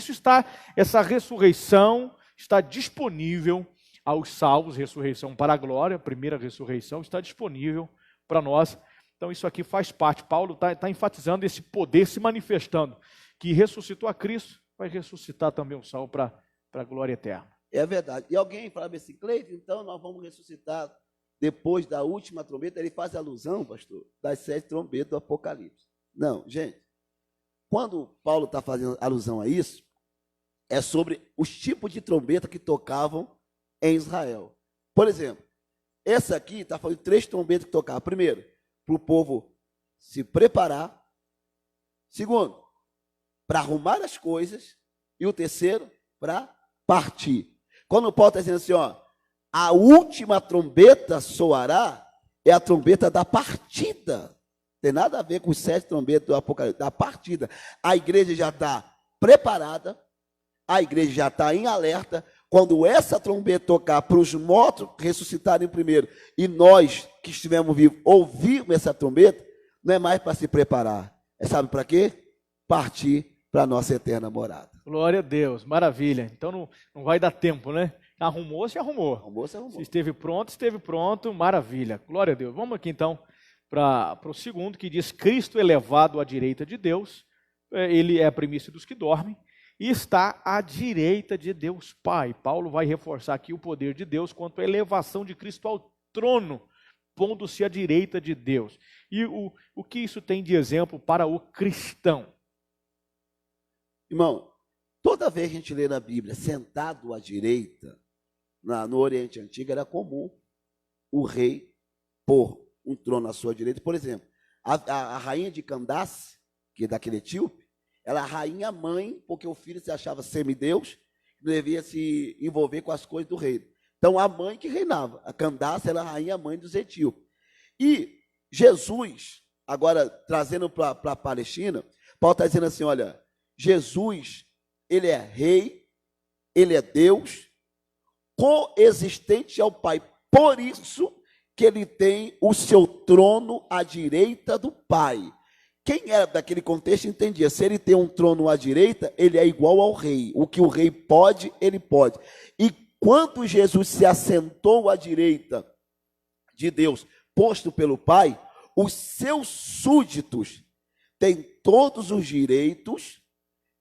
essa ressurreição está disponível aos salvos, ressurreição para a glória, a primeira ressurreição está disponível para nós. Então, isso aqui faz parte. Paulo está enfatizando esse poder se manifestando, que ressuscitou a Cristo, vai ressuscitar também o salvo para a glória eterna. É verdade. E alguém falava assim, Cleito, então nós vamos ressuscitar depois da última trombeta. Ele faz alusão, pastor, das 7 trombetas do Apocalipse. Não, gente. Quando Paulo está fazendo alusão a isso, é sobre os tipos de trombeta que tocavam em Israel. Por exemplo, essa aqui está falando de 3 trombetas que tocavam. Primeiro, para o povo se preparar. Segundo, para arrumar as coisas. E o terceiro, para partir. Quando Paulo está dizendo assim, ó, a última trombeta soará, é a trombeta da partida. Tem nada a ver com os 7 trombetas do Apocalipse, da partida. A igreja já está preparada, a igreja já está em alerta. Quando essa trombeta tocar para os mortos ressuscitarem primeiro, e nós que estivemos vivos ouvirmos essa trombeta, não é mais para se preparar. Sabe para quê? Partir para a nossa eterna morada. Glória a Deus, maravilha. Então não vai dar tempo, né? Arrumou, se arrumou. Arrumou. Se esteve pronto, maravilha. Glória a Deus. Vamos aqui então para o segundo, que diz: Cristo elevado à direita de Deus, ele é a primícia dos que dormem, e está à direita de Deus Pai. Paulo vai reforçar aqui o poder de Deus quanto à elevação de Cristo ao trono pondo-se à direita de Deus. E o que isso tem de exemplo para o cristão? Irmão, toda vez que a gente lê na Bíblia, sentado à direita, no Oriente Antigo era comum o rei pôr um trono à sua direita. Por exemplo, a rainha de Candace, que é daquele etíope, ela é a rainha mãe, porque o filho se achava semideus, devia se envolver com as coisas do reino. Então, a mãe que reinava. A Candace era a rainha mãe dos etíopes. E Jesus, agora trazendo para a Palestina, Paulo está dizendo assim, olha, Jesus, ele é rei, ele é Deus, coexistente ao Pai. Por isso que ele tem o seu trono à direita do Pai. Quem era daquele contexto entendia, se ele tem um trono à direita, ele é igual ao rei. O que o rei pode, ele pode. E quando Jesus se assentou à direita de Deus, posto pelo Pai, os seus súditos têm todos os direitos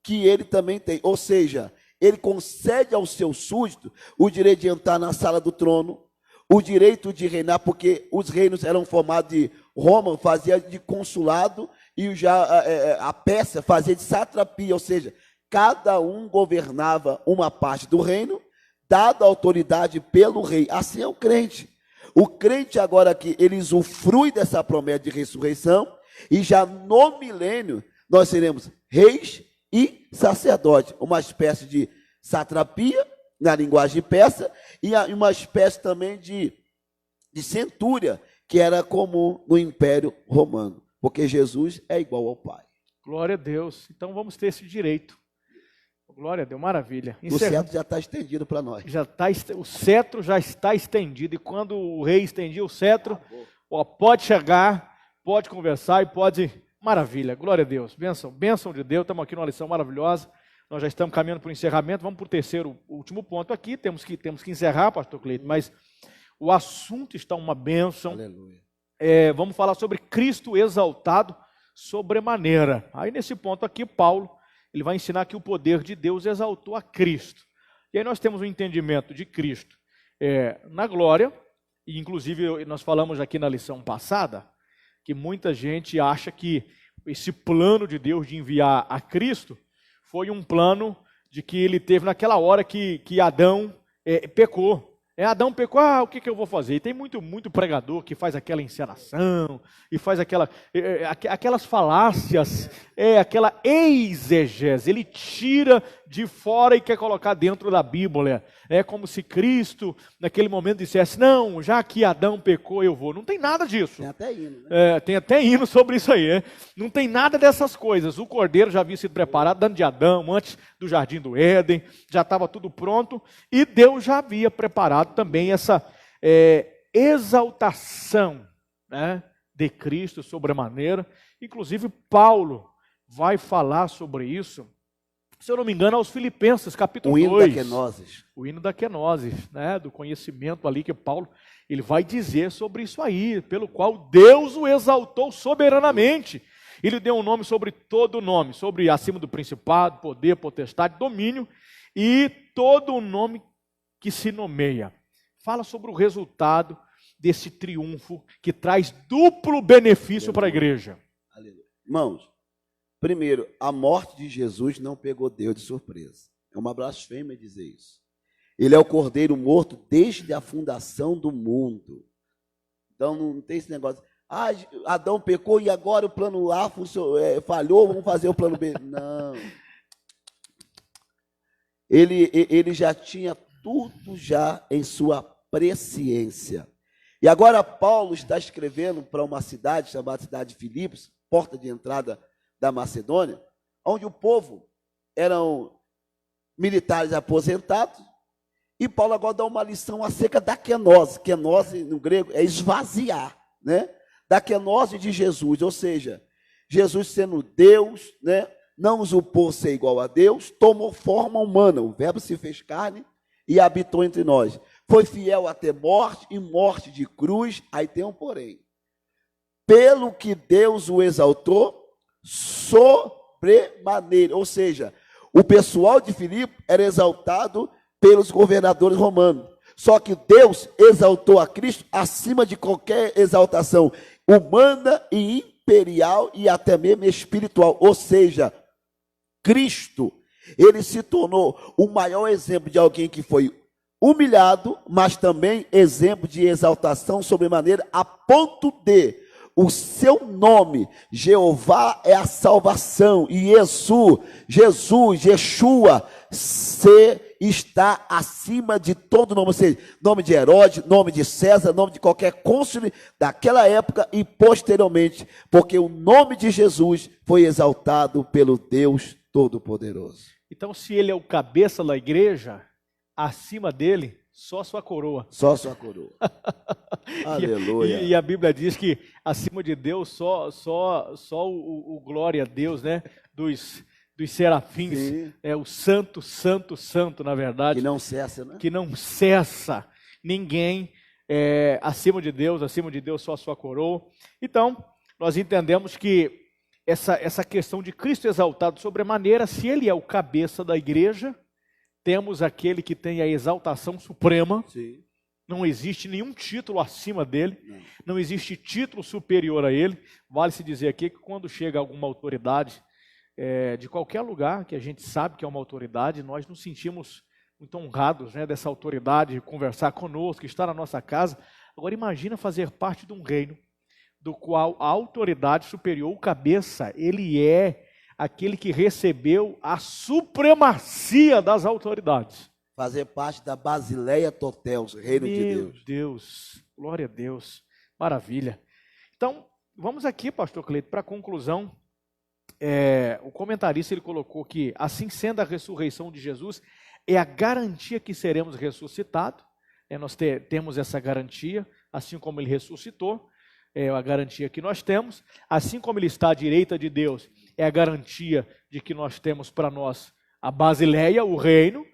que ele também tem. Ou seja, ele concede aos seus súditos o direito de entrar na sala do trono, o direito de reinar, porque os reinos eram formados de Roma, fazia de consulado, e já a Pérsia fazia de satrapia, ou seja, cada um governava uma parte do reino, dada a autoridade pelo rei. Assim é o crente. O crente agora que ele usufrui dessa promessa de ressurreição, e já no milênio nós seremos reis e sacerdotes, uma espécie de satrapia, na linguagem persa, e uma espécie também de centúria, que era comum no Império Romano, porque Jesus é igual ao Pai. Glória a Deus. Então vamos ter esse direito. Glória a Deus, maravilha. O cetro já está estendido para nós. O cetro já está estendido, e quando o rei estendia o cetro, pode chegar, pode conversar e pode... Maravilha, glória a Deus. Bênção de Deus, estamos aqui numa lição maravilhosa. Nós já estamos caminhando para o encerramento, vamos para o terceiro, último ponto aqui, temos que encerrar, pastor Cleito, mas o assunto está uma bênção. Aleluia. Vamos falar sobre Cristo exaltado sobremaneira. Aí nesse ponto aqui, Paulo, ele vai ensinar que o poder de Deus exaltou a Cristo. E aí nós temos um entendimento de Cristo na glória, e inclusive nós falamos aqui na lição passada, que muita gente acha que esse plano de Deus de enviar a Cristo foi um plano de que ele teve naquela hora que Adão pecou. Adão pecou, o que eu vou fazer? E tem muito pregador que faz aquela encenação, e faz aquelas falácias, aquela exegese, ele tira de fora e quer colocar dentro da Bíblia. É como se Cristo, naquele momento, dissesse, não, já que Adão pecou, eu vou. Não tem nada disso. Tem até hino, né? Tem até hino sobre isso aí. Não tem nada dessas coisas. O cordeiro já havia sido preparado, dando de Adão, antes do jardim do Éden, já estava tudo pronto, e Deus já havia preparado também essa exaltação, né, de Cristo sobremaneira. Inclusive, Paulo vai falar sobre isso, se eu não me engano, aos Filipenses, capítulo 2. O hino da Kenosis. O hino da Kenosis, né, do conhecimento ali que Paulo, ele vai dizer sobre isso aí, pelo qual Deus o exaltou soberanamente. Ele deu um nome sobre todo nome, sobre acima do principado, poder, potestade, domínio, e todo o nome que se nomeia. Fala sobre o resultado desse triunfo que traz duplo benefício para a igreja. Aleluia. Irmãos, primeiro, a morte de Jesus não pegou Deus de surpresa. É uma blasfêmia dizer isso. Ele é o cordeiro morto desde a fundação do mundo. Então não tem esse negócio, Adão pecou e agora o plano A falhou, vamos fazer o plano B. Não. Ele já tinha tudo já em sua presciência. E agora Paulo está escrevendo para uma cidade chamada cidade de Filipos, porta de entrada da Macedônia, onde o povo eram militares aposentados, e Paulo agora dá uma lição acerca da kenose. Kenose, no grego, é esvaziar, né? Da kenose de Jesus, ou seja, Jesus sendo Deus, né? Não usurpou ser igual a Deus, tomou forma humana, o verbo se fez carne e habitou entre nós. Foi fiel até morte, e morte de cruz, aí tem um porém. Pelo que Deus o exaltou sobremaneira, ou seja, o pessoal de Filipe era exaltado pelos governadores romanos. Só que Deus exaltou a Cristo acima de qualquer exaltação humana e imperial e até mesmo espiritual. Ou seja, Cristo, ele se tornou o maior exemplo de alguém que foi humilhado, mas também exemplo de exaltação sobremaneira, a ponto de o seu nome, Jeová é a salvação, e Jesus, Yeshua, está acima de todo nome, ou seja, nome de Herodes, nome de César, nome de qualquer cônsul daquela época e posteriormente, porque o nome de Jesus foi exaltado pelo Deus Todo-Poderoso. Então, se ele é o cabeça da igreja, acima dele, só sua coroa. Só sua coroa. Aleluia. E a Bíblia diz que acima de Deus só o glória a Deus, né? Dos serafins. Sim. É o santo, santo, santo, na verdade. Que não cessa, né? Que não cessa. Ninguém acima de Deus só a sua coroa. Então, nós entendemos que essa questão de Cristo exaltado sobremaneira, se ele é o cabeça da igreja, temos aquele que tem a exaltação suprema. Sim. Não existe nenhum título acima dele, não existe título superior a ele. Vale-se dizer aqui que quando chega alguma autoridade de qualquer lugar, que a gente sabe que é uma autoridade, nós nos sentimos muito honrados, né, dessa autoridade conversar conosco, estar na nossa casa. Agora imagina fazer parte de um reino do qual a autoridade superior, o cabeça, ele é aquele que recebeu a supremacia das autoridades. Fazer parte da Basileia Totel, reino de Deus. Meu Deus, glória a Deus, maravilha. Então, vamos aqui, pastor Cleito, para a conclusão. O comentarista ele colocou que, assim sendo a ressurreição de Jesus, é a garantia que seremos ressuscitados. Nós temos essa garantia, assim como ele ressuscitou, é a garantia que nós temos. Assim como ele está à direita de Deus, é a garantia de que nós temos para nós a Basileia, o reino.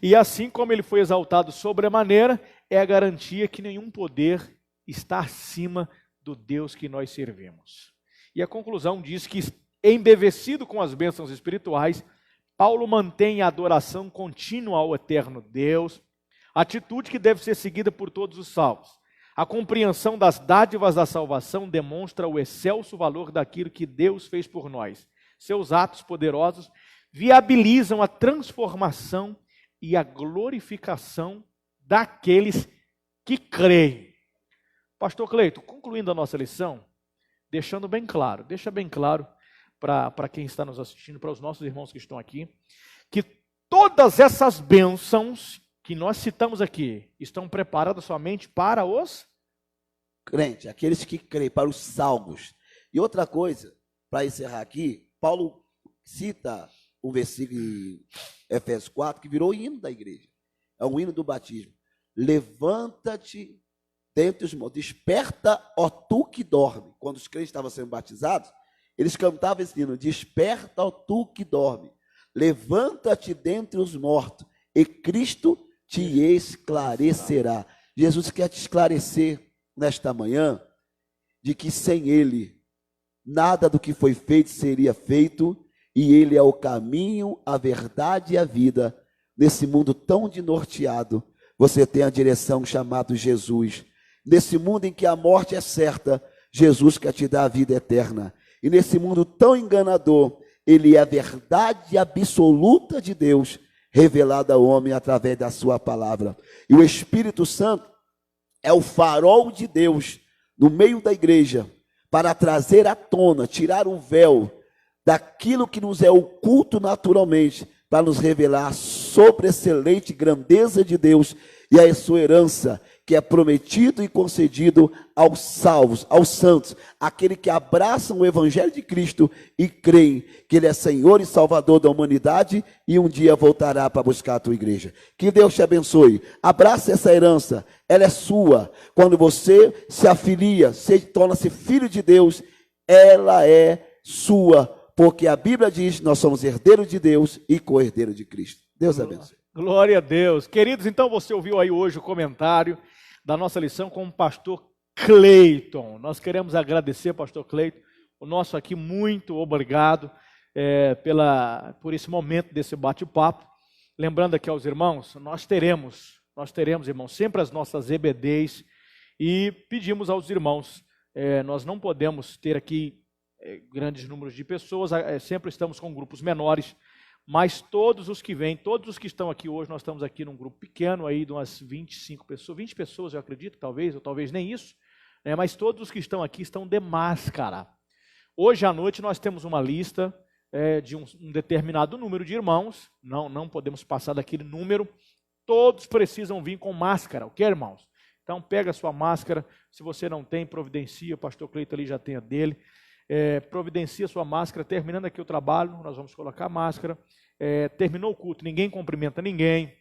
E assim como ele foi exaltado sobremaneira, é a garantia que nenhum poder está acima do Deus que nós servimos. E a conclusão diz que, embevecido com as bênçãos espirituais, Paulo mantém a adoração contínua ao eterno Deus, atitude que deve ser seguida por todos os salvos. A compreensão das dádivas da salvação demonstra o excelso valor daquilo que Deus fez por nós. Seus atos poderosos viabilizam a transformação e a glorificação daqueles que creem. Pastor Cleito, concluindo a nossa lição, deixa bem claro para quem está nos assistindo, para os nossos irmãos que estão aqui, que todas essas bênçãos que nós citamos aqui estão preparadas somente para os crentes, aqueles que creem, para os salvos. E outra coisa, para encerrar aqui, Paulo cita um versículo em Efésios 4, que virou o hino da igreja. É um hino do batismo. Levanta-te dentre os mortos, desperta, ó tu que dorme. Quando os crentes estavam sendo batizados, eles cantavam esse hino, desperta, ó tu que dorme. Levanta-te dentre os mortos, e Cristo te esclarecerá. Jesus quer te esclarecer nesta manhã, de que sem Ele, nada do que foi feito seria feito, e Ele é o caminho, a verdade e a vida. Nesse mundo tão desnorteado, você tem a direção chamada Jesus. Nesse mundo em que a morte é certa, Jesus quer te dar a vida eterna. E nesse mundo tão enganador, Ele é a verdade absoluta de Deus, revelada ao homem através da sua palavra. E o Espírito Santo é o farol de Deus no meio da igreja, para trazer à tona, tirar o véu daquilo que nos é oculto naturalmente, para nos revelar a sobreexcelente grandeza de Deus e a sua herança, que é prometido e concedido aos salvos, aos santos, aqueles que abraçam o Evangelho de Cristo e creem que Ele é Senhor e Salvador da humanidade e um dia voltará para buscar a tua igreja. Que Deus te abençoe. Abraça essa herança, ela é sua. Quando você se afilia, torna-se filho de Deus, ela é sua, porque a Bíblia diz: nós somos herdeiros de Deus e co-herdeiros de Cristo. Deus abençoe. Glória a Deus. Queridos, então você ouviu aí hoje o comentário da nossa lição com o pastor Cleiton. Nós queremos agradecer, pastor Cleiton, o nosso aqui, muito obrigado por esse momento desse bate-papo. Lembrando aqui aos irmãos, nós teremos Nós teremos, irmãos, sempre as nossas EBDs e pedimos aos irmãos, nós não podemos ter aqui grandes números de pessoas, sempre estamos com grupos menores, mas todos os que vêm, todos os que estão aqui hoje, nós estamos aqui num grupo pequeno aí de umas 25 pessoas, 20 pessoas eu acredito, talvez, ou talvez nem isso, mas todos os que estão aqui estão de máscara. Hoje à noite nós temos uma lista de um determinado número de irmãos, não podemos passar daquele número, todos precisam vir com máscara, ok, irmãos? Então pega a sua máscara, se você não tem, providencia, o pastor Cleito ali já tem a dele, providencia a sua máscara, terminando aqui o trabalho, nós vamos colocar a máscara, terminou o culto, ninguém cumprimenta ninguém,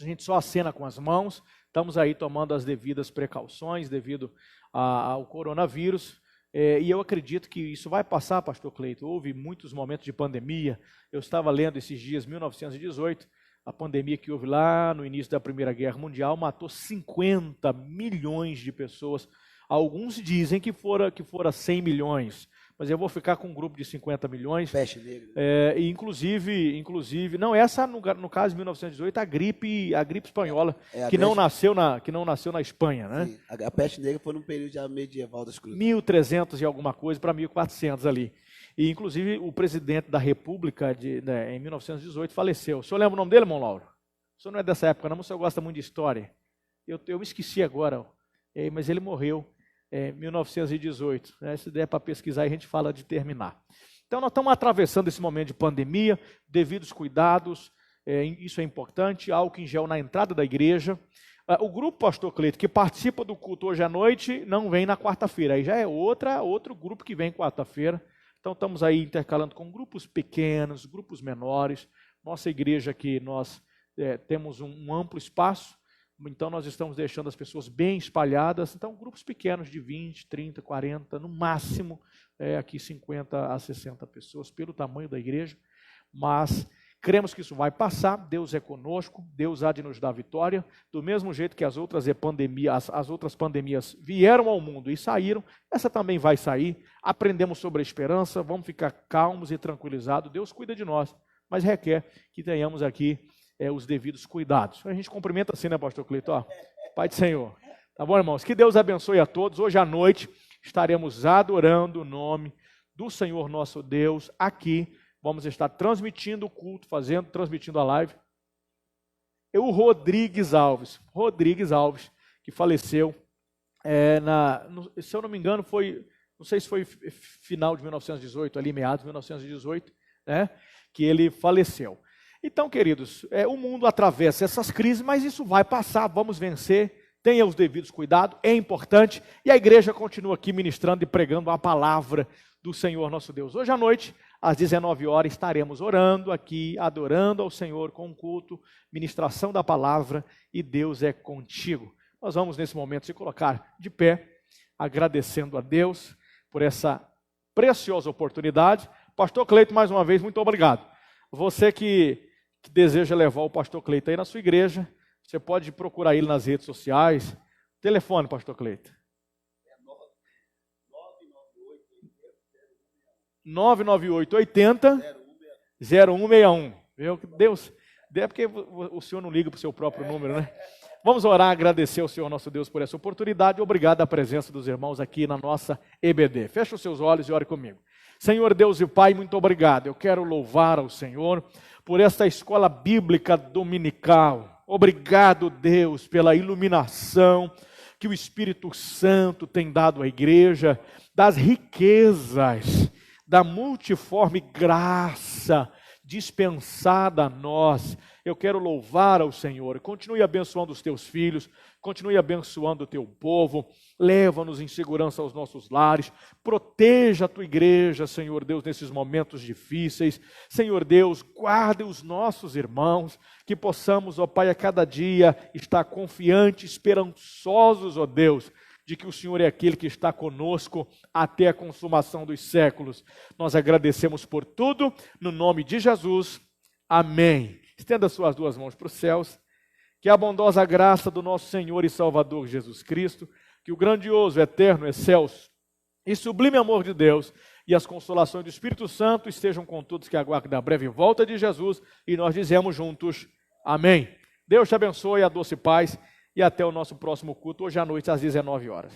a gente só acena com as mãos, estamos aí tomando as devidas precauções devido ao coronavírus, e eu acredito que isso vai passar, pastor Cleito. Houve muitos momentos de pandemia, eu estava lendo esses dias, 1918, a pandemia que houve lá no início da Primeira Guerra Mundial, matou 50 milhões de pessoas, alguns dizem que fora 100 milhões, mas eu vou ficar com um grupo de 50 milhões. Peste negra. E inclusive, não, essa no caso de 1918, a gripe espanhola, que não nasceu na Espanha, né? Sim, a peste negra foi no período já medieval das cruzes. 1300 e alguma coisa para 1400 ali. E inclusive o presidente da República em 1918 faleceu. O senhor lembra o nome dele, irmão Lauro? O senhor não é dessa época, não, mas o senhor gosta muito de história. Eu me esqueci agora, mas ele morreu. 1918, né? Se der para pesquisar, a gente fala de terminar. Então, nós estamos atravessando esse momento de pandemia, devidos cuidados, isso é importante, álcool em gel na entrada da igreja. O grupo Pastor Cleito, que participa do culto hoje à noite, não vem na quarta-feira, aí já é outro grupo que vem quarta-feira. Então, estamos aí intercalando com grupos pequenos, grupos menores. Nossa igreja aqui, nós temos um amplo espaço, então nós estamos deixando as pessoas bem espalhadas, então grupos pequenos de 20, 30, 40, no máximo aqui 50 a 60 pessoas pelo tamanho da igreja, mas cremos que isso vai passar, Deus é conosco, Deus há de nos dar vitória, do mesmo jeito que as outras pandemias vieram ao mundo e saíram, essa também vai sair, aprendemos sobre a esperança, vamos ficar calmos e tranquilizados, Deus cuida de nós, mas requer que tenhamos aqui os devidos cuidados. A gente cumprimenta assim, né, pastor Cleito? Pai do Senhor. Tá bom, irmãos? Que Deus abençoe a todos. Hoje à noite estaremos adorando o nome do Senhor nosso Deus aqui. Vamos estar transmitindo o culto, transmitindo a live. O Rodrigues Alves, que faleceu, se eu não me engano, não sei se foi final de 1918, ali meados de 1918, né, que ele faleceu. Então, queridos, o mundo atravessa essas crises, mas isso vai passar, vamos vencer, tenha os devidos cuidados, é importante, e a igreja continua aqui ministrando e pregando a palavra do Senhor nosso Deus. Hoje à noite, às 19 horas, estaremos orando aqui, adorando ao Senhor com um culto, ministração da palavra, e Deus é contigo. Nós vamos nesse momento se colocar de pé, agradecendo a Deus por essa preciosa oportunidade. Pastor Cleito, mais uma vez, muito obrigado. Você que deseja levar o pastor Cleito aí na sua igreja, você pode procurar ele nas redes sociais. Telefone, pastor Cleito. 998-80-0161. Meu Deus, é porque o senhor não liga para o seu próprio número, né? Vamos orar, agradecer ao Senhor nosso Deus por essa oportunidade. Obrigado à presença dos irmãos aqui na nossa EBD. Feche os seus olhos e ore comigo. Senhor Deus e Pai, muito obrigado. Eu quero louvar ao Senhor por esta escola bíblica dominical. Obrigado, Deus, pela iluminação que o Espírito Santo tem dado à igreja, das riquezas, da multiforme graça dispensada a nós. Eu quero louvar ao Senhor. Continue abençoando os teus filhos, continue abençoando o teu povo, leva-nos em segurança aos nossos lares, proteja a tua igreja, Senhor Deus, nesses momentos difíceis. Senhor Deus, guarde os nossos irmãos, que possamos, ó Pai, a cada dia estar confiantes, esperançosos, ó Deus, de que o Senhor é aquele que está conosco até a consumação dos séculos. Nós agradecemos por tudo, no nome de Jesus. Amém. Estenda suas duas mãos para os céus. Que a bondosa graça do nosso Senhor e Salvador Jesus Cristo, que o grandioso, eterno, excelso e sublime amor de Deus e as consolações do Espírito Santo estejam com todos que aguardam a breve volta de Jesus, e nós dizemos juntos, amém. Deus te abençoe, a doce paz, e até o nosso próximo culto, hoje à noite, às 19 horas.